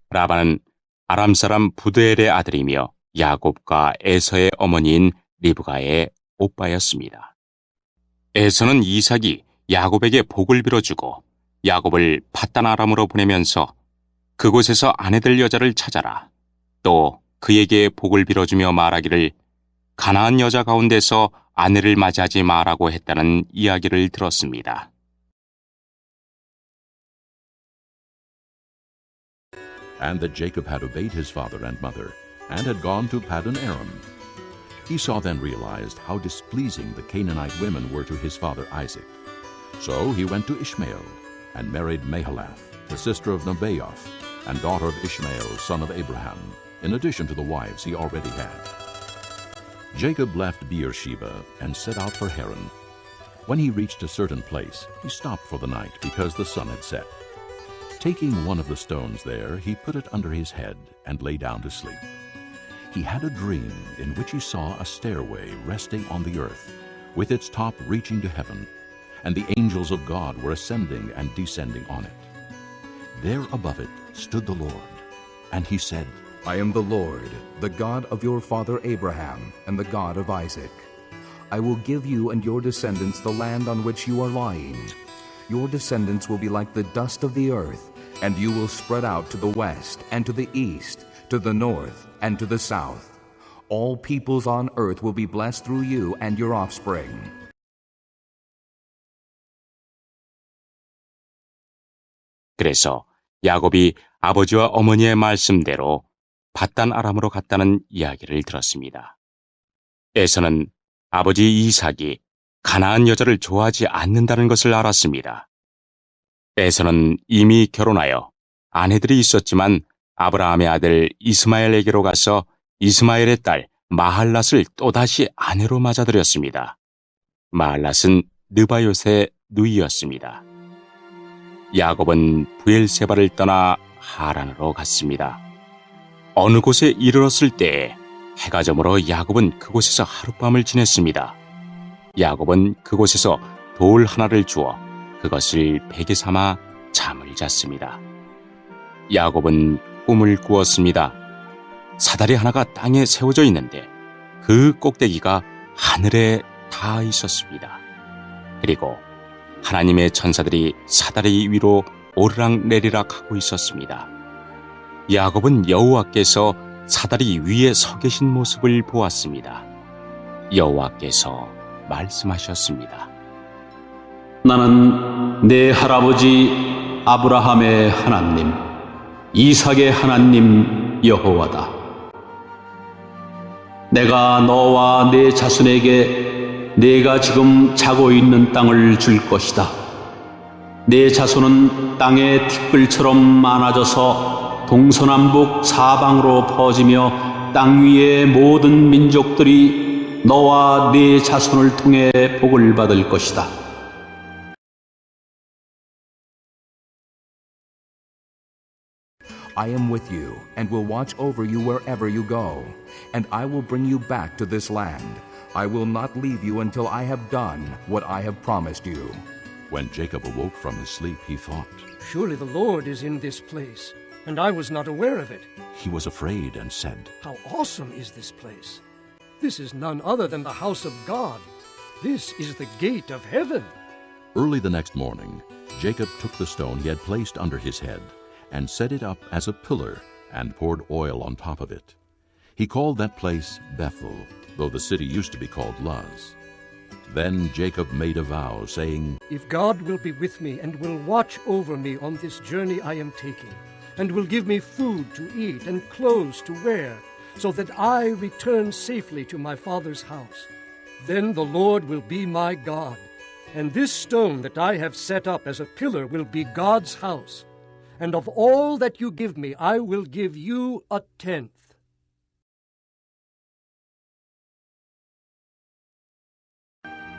라반은 아람 사람 부드엘의 아들이며 야곱과 에서의 어머니인 리브가의 오빠였습니다. 에서는 이삭이 야곱에게 복을 빌어주고 야곱을 밧단 아람으로 보내면서 그곳에서 아내될 여자를 찾아라. 또 그에게 복을 빌어주며 말하기를 가나안 여자 가운데서 아내를 맞이하지 마라고 했다는 이야기를 들었습니다. And that Jacob had obeyed his father and mother, and had gone to Paddan Aram. Esau then realized how displeasing the Canaanite women were to his father Isaac. So he went to Ishmael, and married Mahalath, the sister of Nebaioth, and daughter of Ishmael, son of Abraham, in addition to the wives he already had. Jacob left Beersheba and set out for Haran. When he reached a certain place, he stopped for the night because the sun had set. Taking one of the stones there, he put it under his head and lay down to sleep. He had a dream in which he saw a stairway resting on the earth, with its top reaching to heaven, and the angels of God were ascending and descending on it. There above it stood the Lord, and he said, I am the Lord, the God of your father Abraham, and the God of Isaac. I will give you and your descendants the land on which you are lying. Your descendants will be like the dust of the earth, and you will spread out to the west and to the east, to the north and to the south. All peoples on earth will be blessed through you and your offspring. 그래서 야곱이 아버지와 어머니의 말씀대로 밧단 아람으로 갔다는 이야기를 들었습니다. 에서는 아버지 이삭이 가나안 여자를 좋아하지 않는다는 것을 알았습니다. 에서는 이미 결혼하여 아내들이 있었지만 아브라함의 아들 이스마엘에게로 가서 이스마엘의 딸 마할랏을 또다시 아내로 맞아들였습니다. 마할랏은 느바요스의 누이였습니다. 야곱은 브엘세바를 떠나 하란으로 갔습니다. 어느 곳에 이르렀을 때에 해가 저물어 야곱은 그곳에서 하룻밤을 지냈습니다. 야곱은 그곳에서 돌 하나를 주어 그것을 베개 삼아 잠을 잤습니다. 야곱은 꿈을 꾸었습니다. 사다리 하나가 땅에 세워져 있는데 그 꼭대기가 하늘에 닿아 있었습니다. 그리고 하나님의 천사들이 사다리 위로 오르락 내리락 하고 있었습니다. 야곱은 여호와께서 사다리 위에 서 계신 모습을 보았습니다. 여호와께서 말씀하셨습니다. 나는 내 할아버지 아브라함의 하나님, 이삭의 하나님 여호와다. 내가 너와 내 자손에게 내가 지금 자고 있는 땅을 줄 것이다. 내 자손은 땅의 티끌처럼 많아져서 동서남북 사방으로 퍼지며 땅 위의 모든 민족들이 너와 네 자손을 통해 복을 받을 것이다. I am with you, and will watch over you wherever you go, and I will bring you back to this land. I will not leave you until I have done what I have promised you. When Jacob awoke from his sleep, he thought, Surely the Lord is in this place, and I was not aware of it. he was afraid and said, How awesome is this place! This is none other than the house of God. This is the gate of heaven. Early the next morning, Jacob took the stone he had placed under his head and set it up as a pillar and poured oil on top of it. He called that place Bethel, though the city used to be called Luz. Then Jacob made a vow, saying, If God will be with me and will watch over me on this journey I am taking, and will give me food to eat and clothes to wear, so that I return safely to my father's house, then the Lord will be my God, and this stone that I have set up as a pillar will be God's house. And of all that you give me, I will give you a tenth.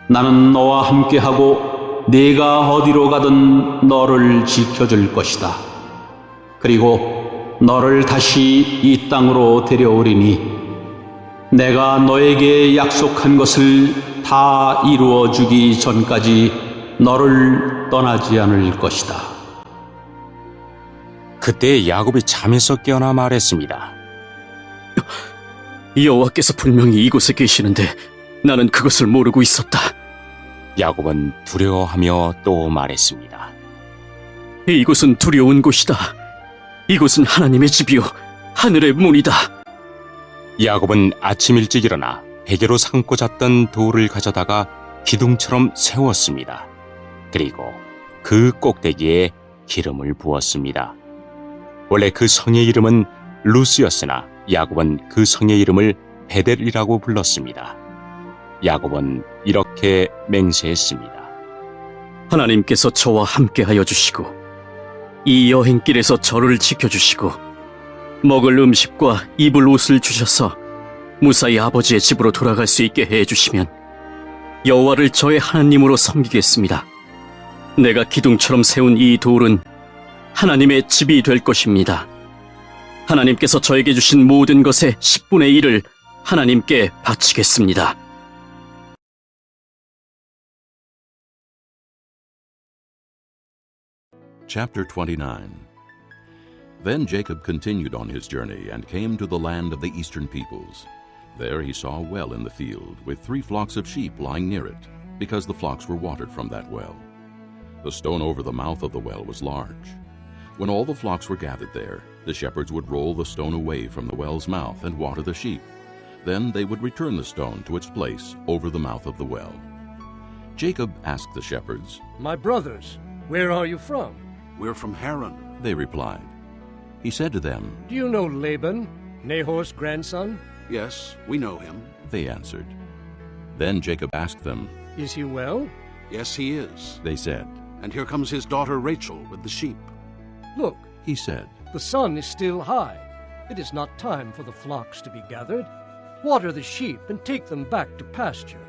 나는 너와 함께하고 네가 어디로 가든 너를 지켜줄 것이다. 그리고 너를 다시 이 땅으로 데려오리니 내가 너에게 약속한 것을 다 이루어 주기 전까지 너를 떠나지 않을 것이다. 그때 야곱이 잠에서 깨어나 말했습니다. 여호와께서 분명히 이곳에 계시는데 나는 그것을 모르고 있었다. 야곱은 두려워하며 또 말했습니다. 이곳은 두려운 곳이다. 이곳은 하나님의 집이요 하늘의 문이다. 야곱은 아침 일찍 일어나 베개로 삼고 잤던 돌을 가져다가 기둥처럼 세웠습니다. 그리고 그 꼭대기에 기름을 부었습니다. 원래 그 성의 이름은 루스였으나 야곱은 그 성의 이름을 베델이라고 불렀습니다. 야곱은 이렇게 맹세했습니다. 하나님께서 저와 함께하여 주시고 이 여행길에서 저를 지켜주시고 먹을 음식과 입을 옷을 주셔서 무사히 아버지의 집으로 돌아갈 수 있게 해주시면 여호와를 저의 하나님으로 섬기겠습니다. 내가 기둥처럼 세운 이 돌은 하나님의 집이 될 것입니다. 하나님께서 저에게 주신 모든 것의 10분의 1을 하나님께 바치겠습니다. Chapter 29. Then Jacob continued on his journey and came to the land of the eastern peoples. There he saw a well in the field, with 3 flocks of sheep lying near it, because the flocks were watered from that well. The stone over the mouth of the well was large. When all the flocks were gathered there, the shepherds would roll the stone away from the well's mouth and water the sheep. Then they would return the stone to its place over the mouth of the well. Jacob asked the shepherds, My brothers, where are you from? We're from Haran. They replied. He said to them, Do you know Laban, Nahor's grandson? Yes, we know him. They answered. Then Jacob asked them, Is he well? Yes, he is. They said. And here comes his daughter Rachel with the sheep. Look, he said, the sun is still high. It is not time for the flocks to be gathered. Water the sheep and take them back to pasture.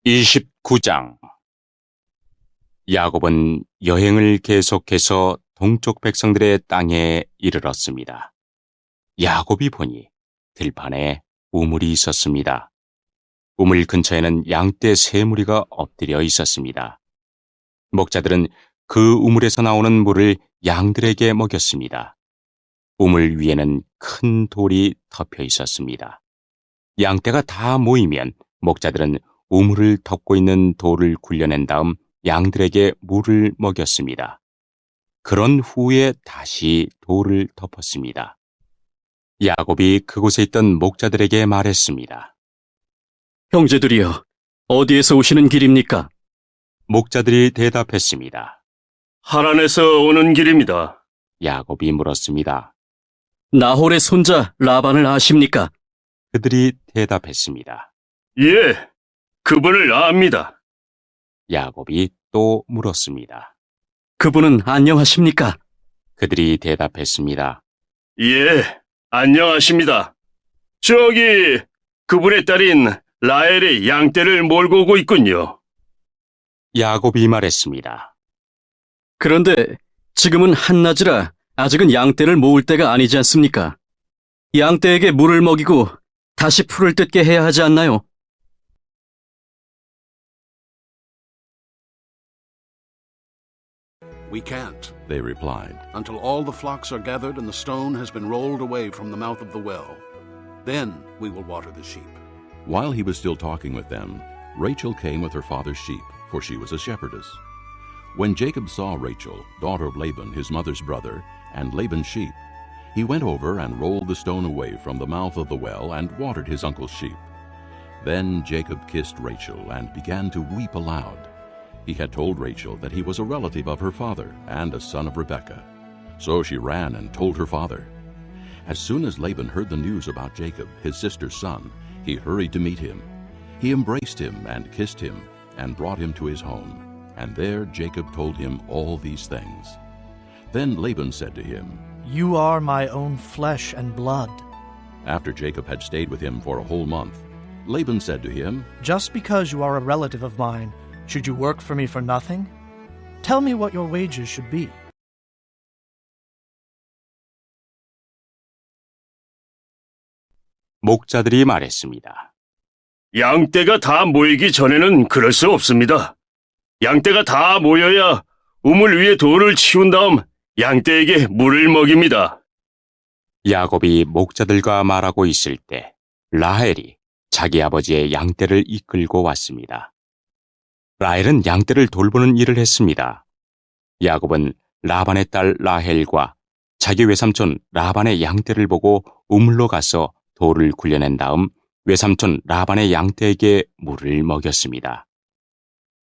(29장) 야곱은 여행을 계속해서 동쪽 백성들의 땅에 이르렀습니다. 야곱이 보니 들판에 우물이 있었습니다. 우물 근처에는 양떼 3무리가 엎드려 있었습니다. 목자들은 그 우물에서 나오는 물을 양들에게 먹였습니다. 우물 위에는 큰 돌이 덮여 있었습니다. 양떼가 다 모이면 목자들은 우물을 덮고 있는 돌을 굴려낸 다음 양들에게 물을 먹였습니다. 그런 후에 다시 돌을 덮었습니다. 야곱이 그곳에 있던 목자들에게 말했습니다. 형제들이여, 어디에서 오시는 길입니까? 목자들이 대답했습니다. 하란에서 오는 길입니다. 야곱이 물었습니다. 나홀의 손자 라반을 아십니까? 그들이 대답했습니다. 예, 그분을 압니다. 야곱이 또 물었습니다. 그분은 안녕하십니까? 그들이 대답했습니다. 예, 안녕하십니다. 저기 그분의 딸인 라헬의 양떼를 몰고 오고 있군요. 야곱이 말했습니다. 그런데 지금은 한낮이라 아직은 양떼를 모을 때가 아니지 않습니까? 양떼에게 물을 먹이고 다시 풀을 뜯게 해야 하지 않나요? We can't, they replied, until all the flocks are gathered and the stone has been rolled away from the mouth of the well. Then we will water the sheep. While he was still talking with them, Rachel came with her father's sheep, for she was a shepherdess. When Jacob saw Rachel, daughter of Laban, his mother's brother, and Laban's sheep, he went over and rolled the stone away from the mouth of the well and watered his uncle's sheep. Then Jacob kissed Rachel and began to weep aloud. He had told Rachel that he was a relative of her father and a son of Rebekah. So she ran and told her father. As soon as Laban heard the news about Jacob, his sister's son, he hurried to meet him. He embraced him and kissed him and brought him to his home. And there Jacob told him all these things. Then Laban said to him, You are my own flesh and blood. After Jacob had stayed with him for a whole month, Laban said to him, Just because you are a relative of mine, should you work for me for nothing? Tell me what your wages should be. 목자들이 말했습니다. 양떼가 다 모이기 전에는 그럴 수 없습니다. 양떼가 다 모여야 우물 위에 돌을 치운 다음 양떼에게 물을 먹입니다. 야곱이 목자들과 말하고 있을 때 라헬이 자기 아버지의 양떼를 이끌고 왔습니다. 라헬은 양떼를 돌보는 일을 했습니다. 야곱은 라반의 딸 라헬과 자기 외삼촌 라반의 양떼를 보고 우물로 가서 돌을 굴려낸 다음 외삼촌 라반의 양떼에게 물을 먹였습니다.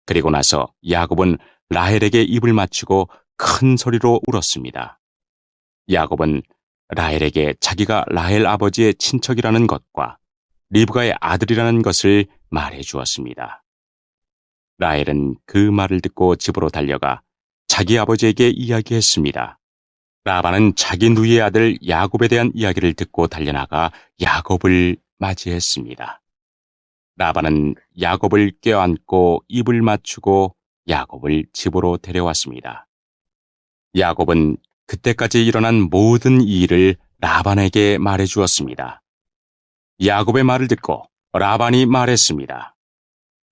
그리고 나서 야곱은 라헬에게 입을 맞추고 큰 소리로 울었습니다. 야곱은 라헬에게 자기가 라헬 아버지의 친척이라는 것과 리브가의 아들이라는 것을 말해 주었습니다. 라헬은 그 말을 듣고 집으로 달려가 자기 아버지에게 이야기했습니다. 라반은 자기 누이의 아들 야곱에 대한 이야기를 듣고 달려나가 야곱을 맞이했습니다. 라반은 야곱을 껴안고 입을 맞추고 야곱을 집으로 데려왔습니다. 야곱은 그때까지 일어난 모든 일을 라반에게 말해 주었습니다. 야곱의 말을 듣고 라반이 말했습니다.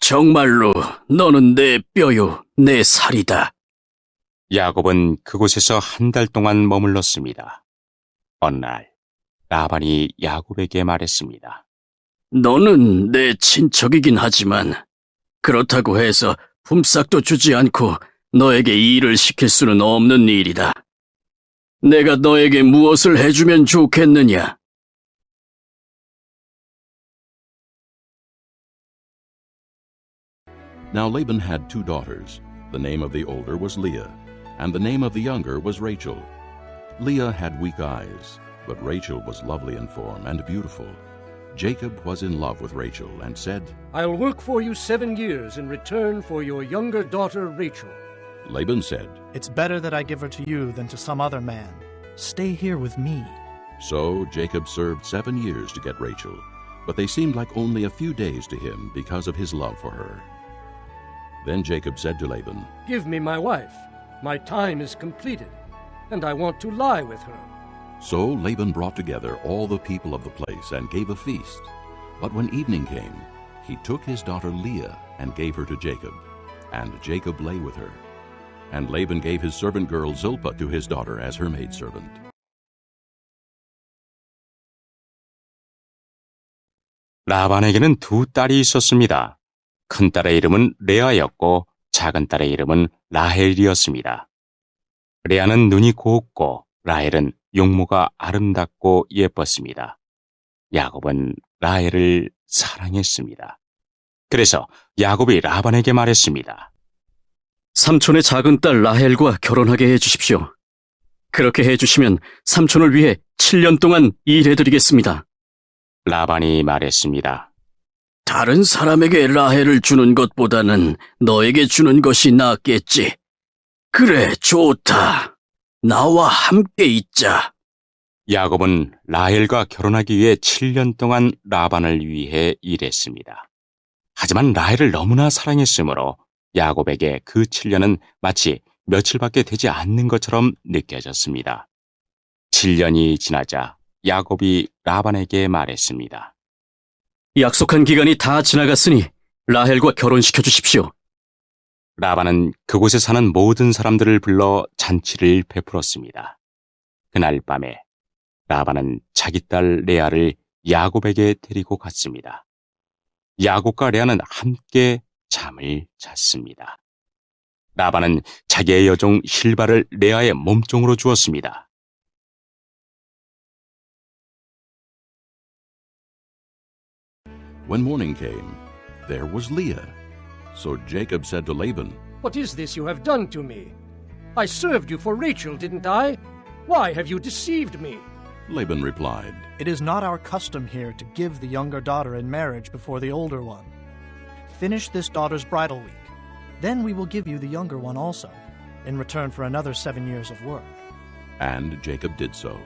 정말로 너는 내 뼈요, 내 살이다. 야곱은 그곳에서 한 달 동안 머물렀습니다. 어느 날 라반이 야곱에게 말했습니다. 너는 내 친척이긴 하지만 그렇다고 해서 품삯도 주지 않고 너에게 일을 시킬 수는 없는 일이다. 내가 너에게 무엇을 해주면 좋겠느냐? Now Laban had 2 daughters. The name of the older was Leah, and the name of the younger was Rachel. Leah had weak eyes, but Rachel was lovely in form and beautiful. Jacob was in love with Rachel and said, I'll work for you 7 years in return for your younger daughter Rachel. Laban said, It's better that I give her to you than to some other man. Stay here with me. So Jacob served 7 years to get Rachel, but they seemed like only a few days to him because of his love for her. Then Jacob said to Laban, Give me my wife. My time is completed, and I want to lie with her. So Laban brought together all the people of the place and gave a feast. But when evening came, he took his daughter Leah and gave her to Jacob, and Jacob lay with her. And Laban gave his servant girl Zilpah to his daughter as her maidservant. 라반에게는 2 딸이 있었습니다. 큰 딸의 이름은 레아였고 작은 딸의 이름은 라헬이었습니다. 레아는 눈이 곱고 라헬은 용모가 아름답고 예뻤습니다. 야곱은 라헬을 사랑했습니다. 그래서 야곱이 라반에게 말했습니다. 삼촌의 작은 딸 라헬과 결혼하게 해주십시오. 그렇게 해주시면 삼촌을 위해 7년 동안 일해드리겠습니다. 라반이 말했습니다. 다른 사람에게 라헬을 주는 것보다는 너에게 주는 것이 낫겠지. 그래, 좋다. 나와 함께 있자. 야곱은 라헬과 결혼하기 위해 7년 동안 라반을 위해 일했습니다. 하지만 라헬을 너무나 사랑했으므로 야곱에게 그 7년은 마치 며칠밖에 되지 않는 것처럼 느껴졌습니다. 7년이 지나자 야곱이 라반에게 말했습니다. 약속한 기간이 다 지나갔으니 라헬과 결혼시켜 주십시오. 라반은 그곳에 사는 모든 사람들을 불러 잔치를 베풀었습니다. 그날 밤에 라반은 자기 딸 레아를 야곱에게 데리고 갔습니다. 야곱과 레아는 함께 잠을 잤습니다. 라반은 자기의 여종 실바를 레아의 몸종으로 주었습니다. When morning came, there was Leah. So Jacob said to Laban, What is this you have done to me? I served you for Rachel, didn't I? Why have you deceived me? Laban replied, It is not our custom here to give the younger daughter in marriage before the older one. Finish this daughter's bridal week. Then we will give you the younger one also, in return for another 7 years of work. And Jacob did so.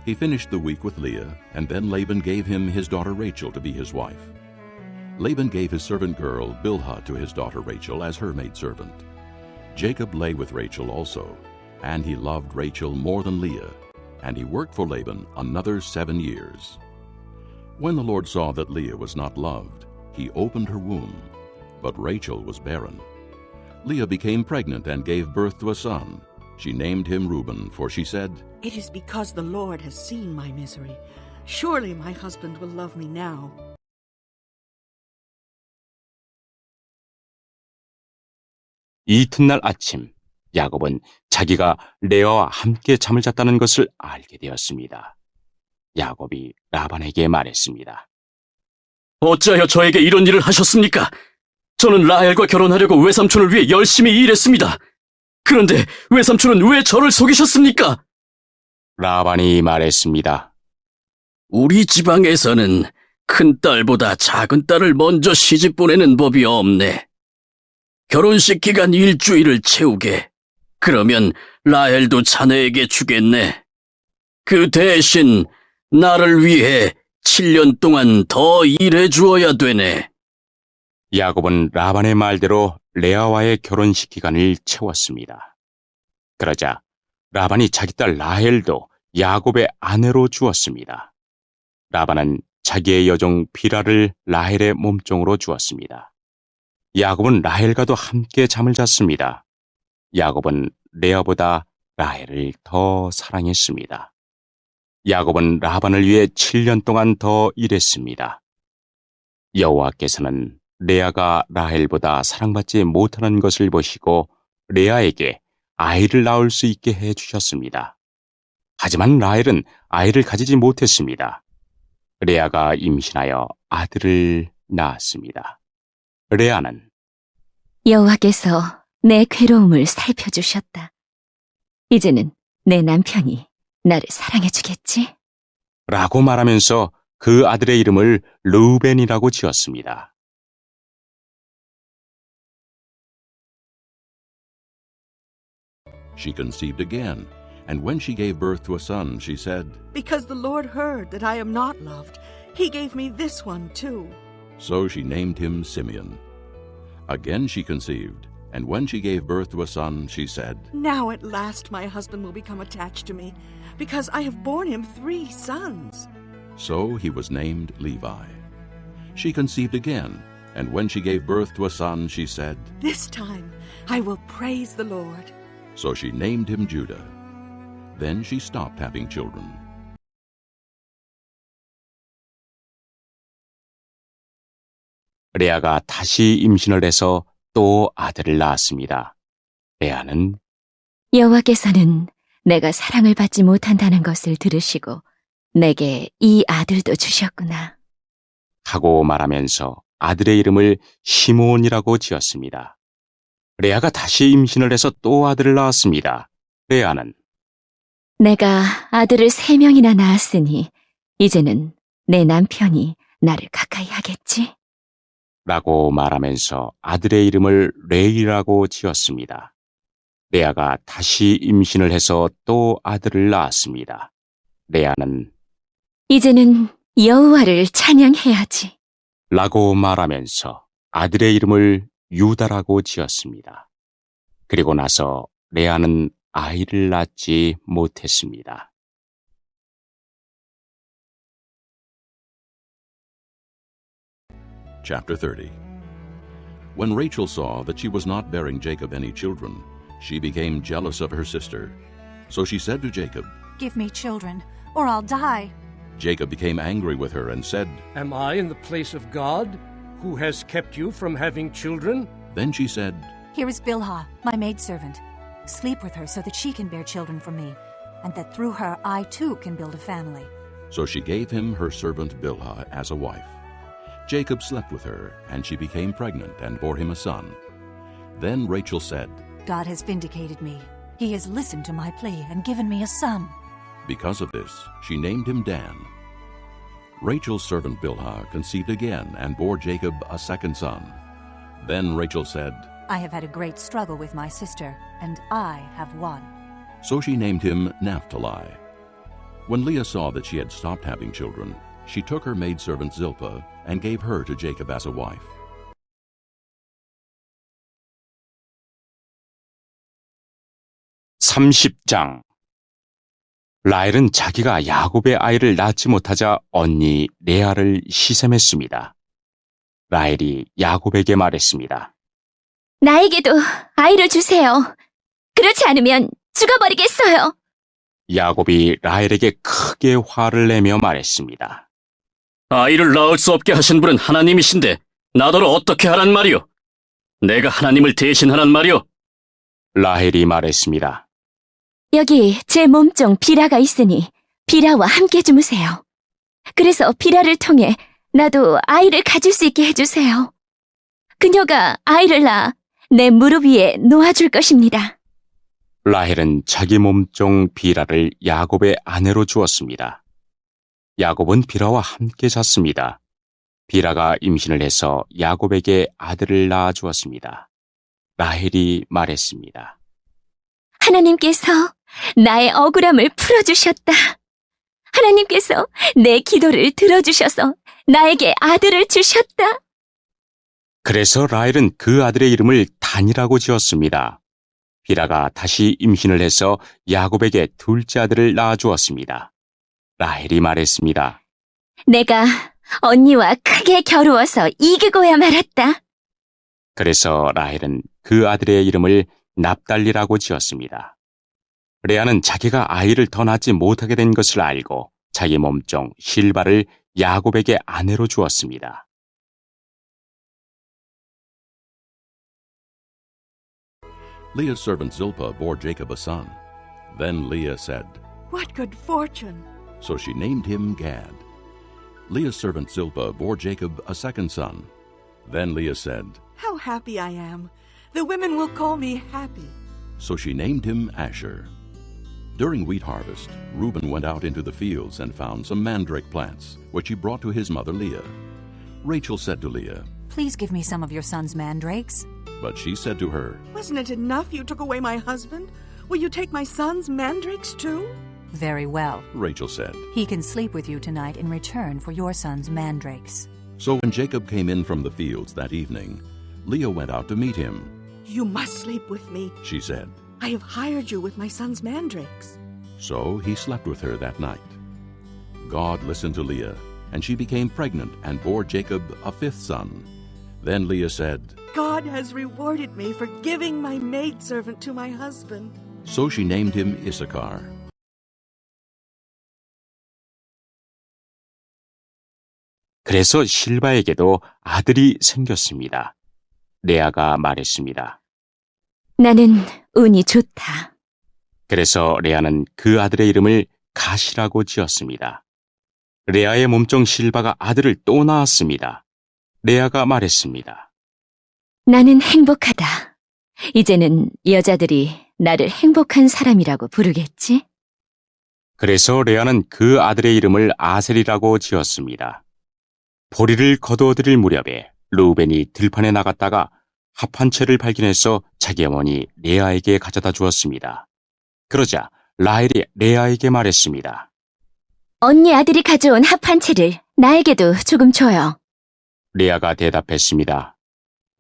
He finished the week with Leah, and then Laban gave him his daughter Rachel to be his wife. Laban gave his servant girl Bilhah to his daughter Rachel as her maidservant. Jacob lay with Rachel also, and he loved Rachel more than Leah, and he worked for Laban another 7 years. When the Lord saw that Leah was not loved, he opened her womb, but Rachel was barren. Leah became pregnant and gave birth to a son. She named him Reuben, for she said, It is because the Lord has seen my misery. Surely my husband will love me now. 이튿날 아침, 야곱은 자기가 레아와 함께 잠을 잤다는 것을 알게 되었습니다. 야곱이 라반에게 말했습니다. 어찌하여 저에게 이런 일을 하셨습니까? 저는 라헬과 결혼하려고 외삼촌을 위해 열심히 일했습니다. 그런데 외삼촌은 왜 저를 속이셨습니까? 라반이 말했습니다. 우리 지방에서는 큰 딸보다 작은 딸을 먼저 시집 보내는 법이 없네. 결혼식 기간 일주일을 채우게. 그러면 라헬도 자네에게 주겠네. 그 대신 나를 위해 7년 동안 더 일해 주어야 되네. 야곱은 라반의 말대로 레아와의 결혼식 기간을 채웠습니다. 그러자 라반이 자기 딸 라헬도 야곱의 아내로 주었습니다. 라반은 자기의 여종 비라를 라헬의 몸종으로 주었습니다. 야곱은 라헬과도 함께 잠을 잤습니다. 야곱은 레아보다 라헬을 더 사랑했습니다. 야곱은 라반을 위해 7년 동안 더 일했습니다. 여호와께서는 레아가 라헬보다 사랑받지 못하는 것을 보시고 레아에게 아이를 낳을 수 있게 해주셨습니다. 하지만 라헬은 아이를 가지지 못했습니다. 레아가 임신하여 아들을 낳았습니다. 레아는 여호와께서 내 괴로움을 살펴주셨다. 이제는 내 남편이 나를 사랑해주겠지? 라고 말하면서 그 아들의 이름을 르우벤이라고 지었습니다. She conceived again, and when she gave birth to a son, she said, Because the Lord heard that I am not loved, he gave me this one too. So she named him Simeon. Again she conceived, and when she gave birth to a son, she said, Now at last my husband will become attached to me, because I have borne him 3 sons. So he was named Levi. She conceived again, and when she gave birth to a son, she said, This time I will praise the Lord. So she named him Judah. Then she stopped having children. 레아가 다시 임신을 해서 또 아들을 낳았습니다. 레아는 여호와께서는 내가 사랑을 받지 못한다는 것을 들으시고 내게 이 아들도 주셨구나. 하고 말하면서 아들의 이름을 시므온이라고 지었습니다. 레아가 다시 임신을 해서 또 아들을 낳았습니다. 레아는 내가 아들을 3명이나 낳았으니 이제는 내 남편이 나를 가까이 하겠지? 라고 말하면서 아들의 이름을 레이라고 지었습니다. 레아가 다시 임신을 해서 또 아들을 낳았습니다. 레아는 이제는 여호와를 찬양해야지. 라고 말하면서 아들의 이름을 유다라고 지었습니다. 그리고 나서 레아는 아이를 낳지 못했습니다. Chapter 30. When Rachel saw that she was not bearing Jacob any children, she became jealous of her sister. So she said to Jacob, Give me children, or I'll die. Jacob became angry with her and said, Am I in the place of God, who has kept you from having children? Then she said, Here is Bilhah, my maidservant. Sleep with her so that she can bear children for me, and that through her I too can build a family. So she gave him her servant Bilhah as a wife. Jacob slept with her, and she became pregnant and bore him a son. Then Rachel said, God has vindicated me. He has listened to my plea and given me a son. Because of this, she named him Dan. Rachel's servant Bilhah conceived again and bore Jacob a second son. Then Rachel said, I have had a great struggle with my sister, and I have won. So she named him Naphtali. When Leah saw that she had stopped having children, she took her maidservant Zilpah and gave her to Jacob as a wife. (30장) 라헬은 자기가 야곱의 아이를 낳지 못하자 언니 레아를 시샘했습니다. 라헬이 야곱에게 말했습니다. 나에게도 아이를 주세요. 그렇지 않으면 죽어버리겠어요. 야곱이 라헬에게 크게 화를 내며 말했습니다. 아이를 낳을 수 없게 하신 분은 하나님이신데 나더러 어떻게 하란 말이오? 내가 하나님을 대신하란 말이오? 라헬이 말했습니다. 여기 제 몸종 비라가 있으니 비라와 함께 주무세요. 그래서 비라를 통해 나도 아이를 가질 수 있게 해주세요. 그녀가 아이를 낳아 내 무릎 위에 놓아줄 것입니다. 라헬은 자기 몸종 비라를 야곱의 아내로 주었습니다. 야곱은 비라와 함께 잤습니다. 비라가 임신을 해서 야곱에게 아들을 낳아 주었습니다. 라헬이 말했습니다. 하나님께서 나의 억울함을 풀어주셨다. 하나님께서 내 기도를 들어주셔서 나에게 아들을 주셨다. 그래서 라헬은 그 아들의 이름을 단이라고 지었습니다. 비라가 다시 임신을 해서 야곱에게 둘째 아들을 낳아 주었습니다. 라헬이 말했습니다. 내가 언니와 크게 겨루어서 이기고야 말았다. 그래서 라헬은 그 아들의 이름을 납달리라고 지었습니다. 레아는 자기가 아이를 더 낳지 못하게 된 것을 알고 자기 몸종 실바를 야곱에게 아내로 주었습니다. Leah's servant Zilpah bore Jacob a son. Then Leah said, What good fortune! So she named him Gad. Leah's servant Zilpah bore Jacob a second son. Then Leah said, How happy I am! The women will call me happy. So she named him Asher. During wheat harvest, Reuben went out into the fields and found some mandrake plants, which he brought to his mother Leah. Rachel said to Leah, Please give me some of your son's mandrakes. But she said to her, Wasn't it enough you took away my husband? Will you take my son's mandrakes too? Very well. Rachel said. He can sleep with you tonight in return for your son's mandrakes. So when Jacob came in from the fields that evening, Leah went out to meet him. You must sleep with me. She said. I have hired you with my son's mandrakes. So he slept with her that night. God listened to Leah, and she became pregnant and bore Jacob a fifth son. Then Leah said, God has rewarded me for giving my maidservant to my husband. So she named him Issachar. 그래서 실바에게도 아들이 생겼습니다. 레아가 말했습니다. 나는 운이 좋다. 그래서 레아는 그 아들의 이름을 갓이라고 지었습니다. 레아의 몸종 실바가 아들을 또 낳았습니다. 레아가 말했습니다. 나는 행복하다. 이제는 여자들이 나를 행복한 사람이라고 부르겠지? 그래서 레아는 그 아들의 이름을 아셀이라고 지었습니다. 보리를 거두어들일 무렵에 르우벤이 들판에 나갔다가 합 한 채를 발견해서 자기 어머니 레아에게 가져다 주었습니다. 그러자 라헬이 레아에게 말했습니다. 언니 아들이 가져온 합 한 채를 나에게도 조금 줘요. 레아가 대답했습니다.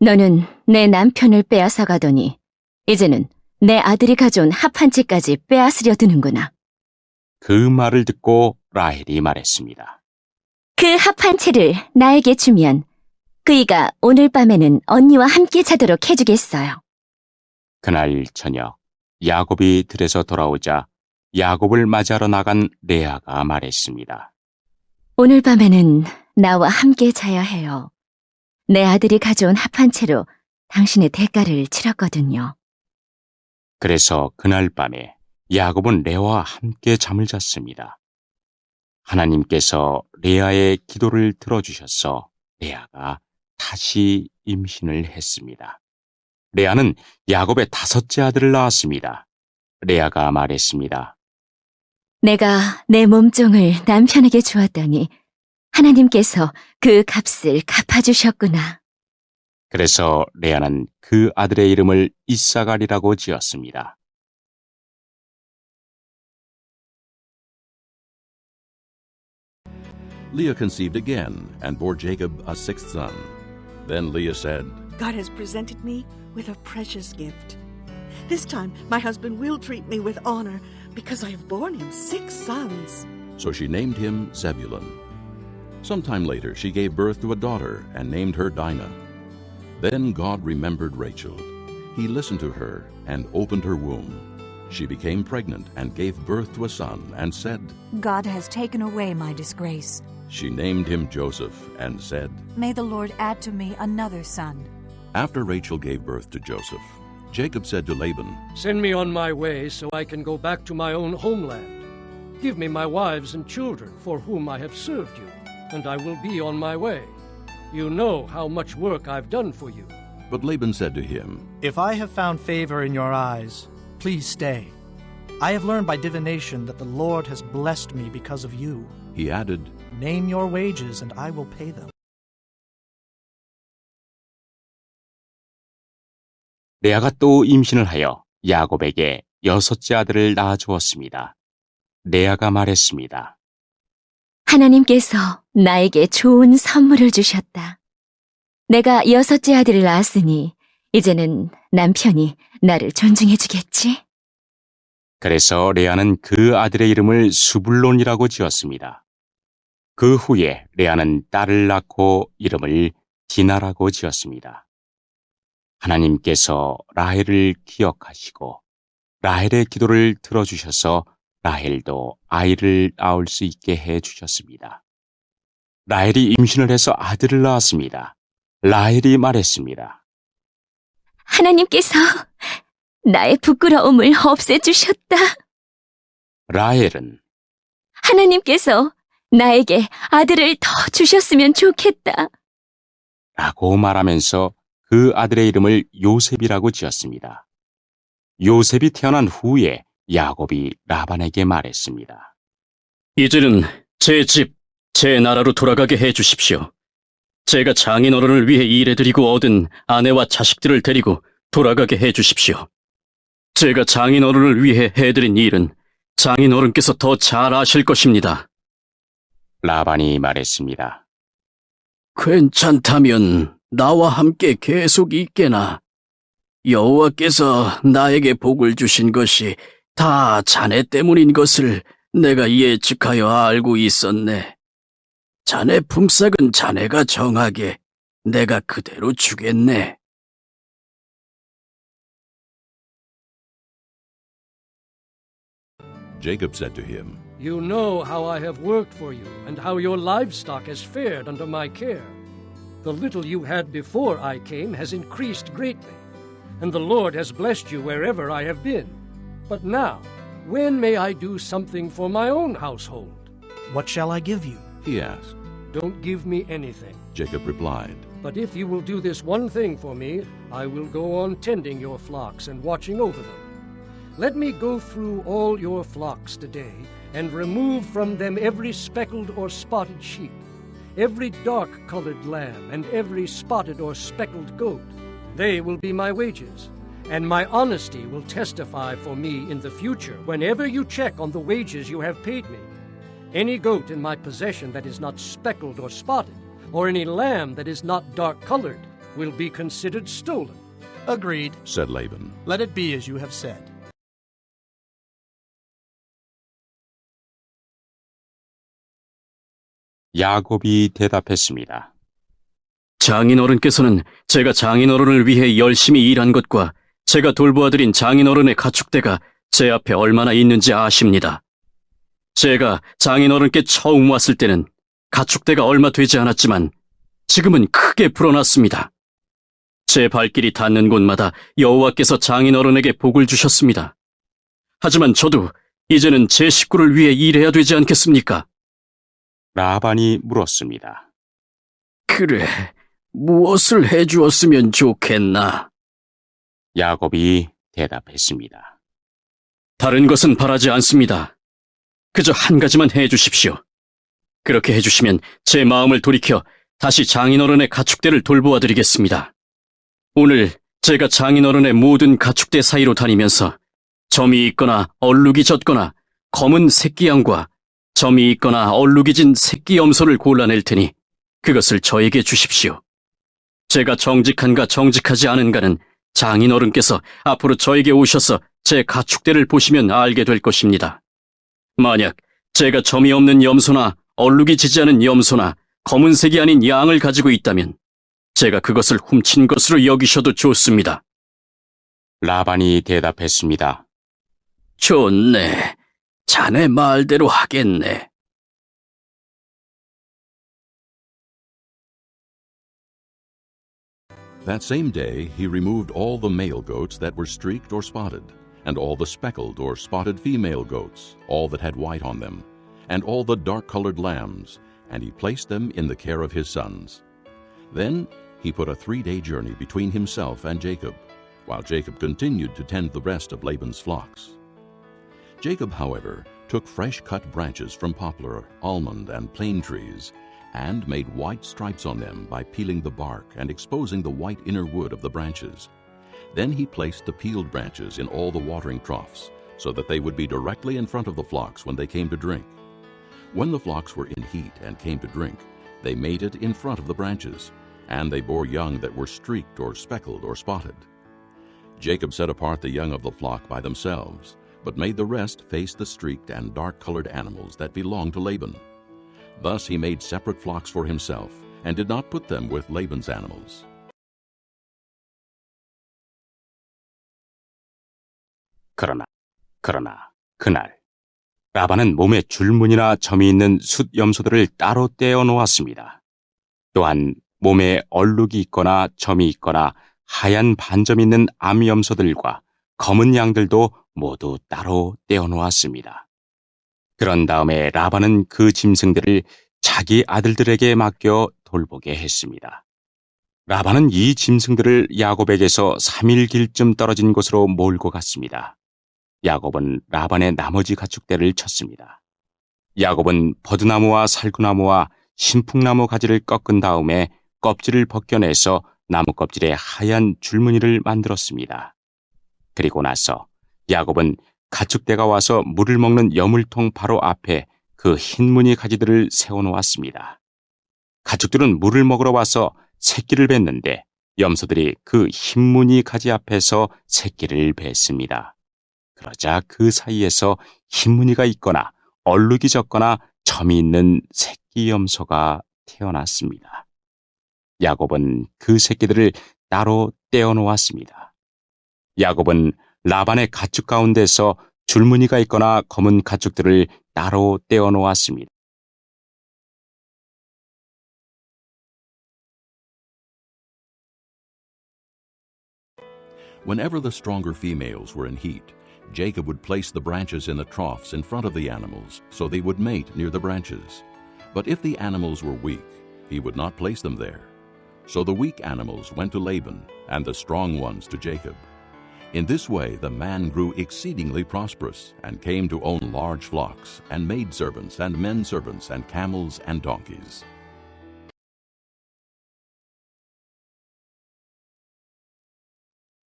너는 내 남편을 빼앗아 가더니 이제는 내 아들이 가져온 합 한 채까지 빼앗으려 드는구나. 그 말을 듣고 라헬이 말했습니다. 그 합 한 채를 나에게 주면 그이가 오늘 밤에는 언니와 함께 자도록 해주겠어요. 그날 저녁 야곱이 들에서 돌아오자 야곱을 맞이하러 나간 레아가 말했습니다. 오늘 밤에는 나와 함께 자야 해요. 내 아들이 가져온 합 한 채로 당신의 대가를 치렀거든요. 그래서 그날 밤에 야곱은 레아와 함께 잠을 잤습니다. 하나님께서 레아의 기도를 들어주셔서 레아가 다시 임신을 했습니다. 레아는 야곱의 다섯째 아들을 낳았습니다. 레아가 말했습니다. 내가 내 몸종을 남편에게 주었더니 하나님께서 그 값을 갚아주셨구나. 그래서 레아는 그 아들의 이름을 이사갈이라고 지었습니다. Leah conceived again and bore Jacob a sixth son. Then Leah said, God has presented me with a precious gift. This time my husband will treat me with honor, because I have borne him 6 sons. So she named him Zebulun. Sometime later she gave birth to a daughter and named her Dinah. Then God remembered Rachel. He listened to her and opened her womb. She became pregnant and gave birth to a son and said, God has taken away my disgrace. She named him Joseph and said, May the Lord add to me another son. After Rachel gave birth to Joseph, Jacob said to Laban, Send me on my way so I can go back to my own homeland. Give me my wives and children for whom I have served you, and I will be on my way. You know how much work I've done for you. But Laban said to him, If I have found favor in your eyes, please stay. I have learned by divination that the Lord has blessed me because of you. He added, Name your wages and I will pay them. 레아가 또 임신을 하여 야곱에게 6째 아들을 낳아주었습니다. 레아가 말했습니다. 하나님께서 나에게 좋은 선물을 주셨다. 내가 6째 아들을 낳았으니 이제는 남편이 나를 존중해주겠지? 그래서 레아는 그 아들의 이름을 수불론이라고 지었습니다. 그 후에 레아는 딸을 낳고 이름을 디나라고 지었습니다. 하나님께서 라헬을 기억하시고 라헬의 기도를 들어주셔서 라헬도 아이를 낳을 수 있게 해주셨습니다. 라헬이 임신을 해서 아들을 낳았습니다. 라헬이 말했습니다. 하나님께서 나의 부끄러움을 없애주셨다. 라헬은 하나님께서 나에게 아들을 더 주셨으면 좋겠다. 라고 말하면서 그 아들의 이름을 요셉이라고 지었습니다. 요셉이 태어난 후에 야곱이 라반에게 말했습니다. 이제는 제 집, 제 나라로 돌아가게 해 주십시오. 제가 장인어른을 위해 일해드리고 얻은 아내와 자식들을 데리고 돌아가게 해 주십시오. 제가 장인어른을 위해 해드린 일은 장인어른께서 더 잘 아실 것입니다. 라반이 말했습니다. 괜찮다면 나와 함께 계속 있게나. 여호와께서 나에게 복을 주신 것이 다 자네 때문인 것을 내가 예측하여 알고 있었네. 자네 품삯은 자네가 정하게 내가 그대로 주겠네. Jacob said to him, You know how I have worked for you, and how your livestock has fared under my care. The little you had before I came has increased greatly, and the Lord has blessed you wherever I have been. But now, when may I do something for my own household? What shall I give you? he asked. Don't give me anything. Jacob replied, But if you will do this one thing for me, I will go on tending your flocks and watching over them. Let me go through all your flocks today, and remove from them every speckled or spotted sheep, every dark-colored lamb, and every spotted or speckled goat. They will be my wages, and my honesty will testify for me in the future whenever you check on the wages you have paid me. Any goat in my possession that is not speckled or spotted, or any lamb that is not dark-colored, will be considered stolen. Agreed, said Laban. Let it be as you have said. 야곱이 대답했습니다. 장인어른께서는 제가 장인어른을 위해 열심히 일한 것과 제가 돌보아드린 장인어른의 가축대가 제 앞에 얼마나 있는지 아십니다. 제가 장인어른께 처음 왔을 때는 가축대가 얼마 되지 않았지만 지금은 크게 불어났습니다. 제 발길이 닿는 곳마다 여호와께서 장인어른에게 복을 주셨습니다. 하지만 저도 이제는 제 식구를 위해 일해야 되지 않겠습니까? 라반이 물었습니다. 그래, 무엇을 해주었으면 좋겠나? 야곱이 대답했습니다. 다른 것은 바라지 않습니다. 그저 한 가지만 해주십시오. 그렇게 해주시면 제 마음을 돌이켜 다시 장인어른의 가축대를 돌보아드리겠습니다. 오늘 제가 장인어른의 모든 가축대 사이로 다니면서 점이 있거나 얼룩이 젖거나 검은 새끼 양과 점이 있거나 얼룩이 진 새끼 염소를 골라낼 테니 그것을 저에게 주십시오. 제가 정직한가 정직하지 않은가는 장인어른께서 앞으로 저에게 오셔서 제 가축대를 보시면 알게 될 것입니다. 만약 제가 점이 없는 염소나 얼룩이 지지 않은 염소나 검은색이 아닌 양을 가지고 있다면 제가 그것을 훔친 것으로 여기셔도 좋습니다. 라반이 대답했습니다. 좋네. 자네 말대로 하겠네. That same day he removed all the male goats that were streaked or spotted, and all the speckled or spotted female goats, all that had white on them, and all the dark-colored lambs, and he placed them in the care of his sons. Then he put a 3-day journey between himself and Jacob, while Jacob continued to tend the rest of Laban's flocks. Jacob, however, took fresh-cut branches from poplar, almond, and plane trees, and made white stripes on them by peeling the bark and exposing the white inner wood of the branches. Then he placed the peeled branches in all the watering troughs, so that they would be directly in front of the flocks when they came to drink. When the flocks were in heat and came to drink, they mated in front of the branches, and they bore young that were streaked or speckled or spotted. Jacob set apart the young of the flock by themselves, but made the rest face the streaked and dark-colored animals that belonged to Laban. Thus he made separate flocks for himself, and did not put them with Laban's animals. 그러나 그날 라반은 몸에 줄무늬나 점이 있는 숫 염소들을 따로 떼어 놓았습니다. 또한 몸에 얼룩이 있거나 점이 있거나 하얀 반점이 있는 암 염소들과 검은 양들도 모두 따로 떼어 놓았습니다. 그런 다음에 라반은 그 짐승들을 자기 아들들에게 맡겨 돌보게 했습니다. 라반은 이 짐승들을 야곱에게서 3일 길쯤 떨어진 곳으로 몰고 갔습니다. 야곱은 라반의 나머지 가축대를 쳤습니다. 야곱은 버드나무와 살구나무와 신풍나무 가지를 꺾은 다음에 껍질을 벗겨내서 나무 껍질에 하얀 줄무늬를 만들었습니다. 그리고 나서 야곱은 가축대가 와서 물을 먹는 여물통 바로 앞에 그 흰무늬 가지들을 세워놓았습니다. 가축들은 물을 먹으러 와서 새끼를 뱉는데 염소들이 그 흰무늬 가지 앞에서 새끼를 뱉습니다. 그러자 그 사이에서 흰무늬가 있거나 얼룩이 졌거나 점이 있는 새끼 염소가 태어났습니다. 야곱은 그 새끼들을 따로 떼어 놓았습니다. 야곱은 라반의 가축 가운데서 줄무늬가 있거나 검은 가축들을 따로 떼어 놓았습니다. Whenever the stronger females were in heat, Jacob would place the branches in the troughs in front of the animals, so they would mate near the branches. But if the animals were weak, he would not place them there. So the weak animals went to Laban, and the strong ones to Jacob. In this way the man grew exceedingly prosperous, and came to own large flocks, and maidservants, and menservants, and camels, and donkeys.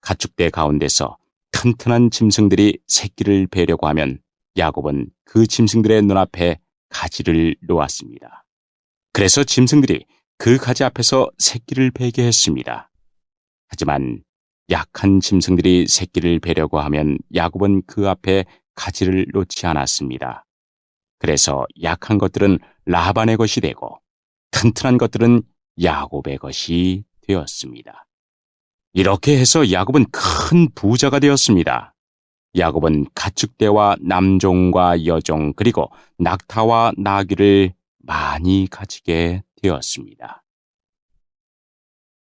가축대 가운데서 튼튼한 짐승들이 새끼를 베려고 하면 야곱은 그 짐승들의 눈앞에 가지를 놓았습니다. 그래서 짐승들이 그 가지 앞에서 새끼를 베게 했습니다. 하지만 약한 짐승들이 새끼를 베려고 하면 야곱은 그 앞에 가지를 놓지 않았습니다. 그래서 약한 것들은 라반의 것이 되고 튼튼한 것들은 야곱의 것이 되었습니다. 이렇게 해서 야곱은 큰 부자가 되었습니다. 야곱은 가축대와 남종과 여종 그리고 낙타와 나귀를 많이 가지게 되었습니다.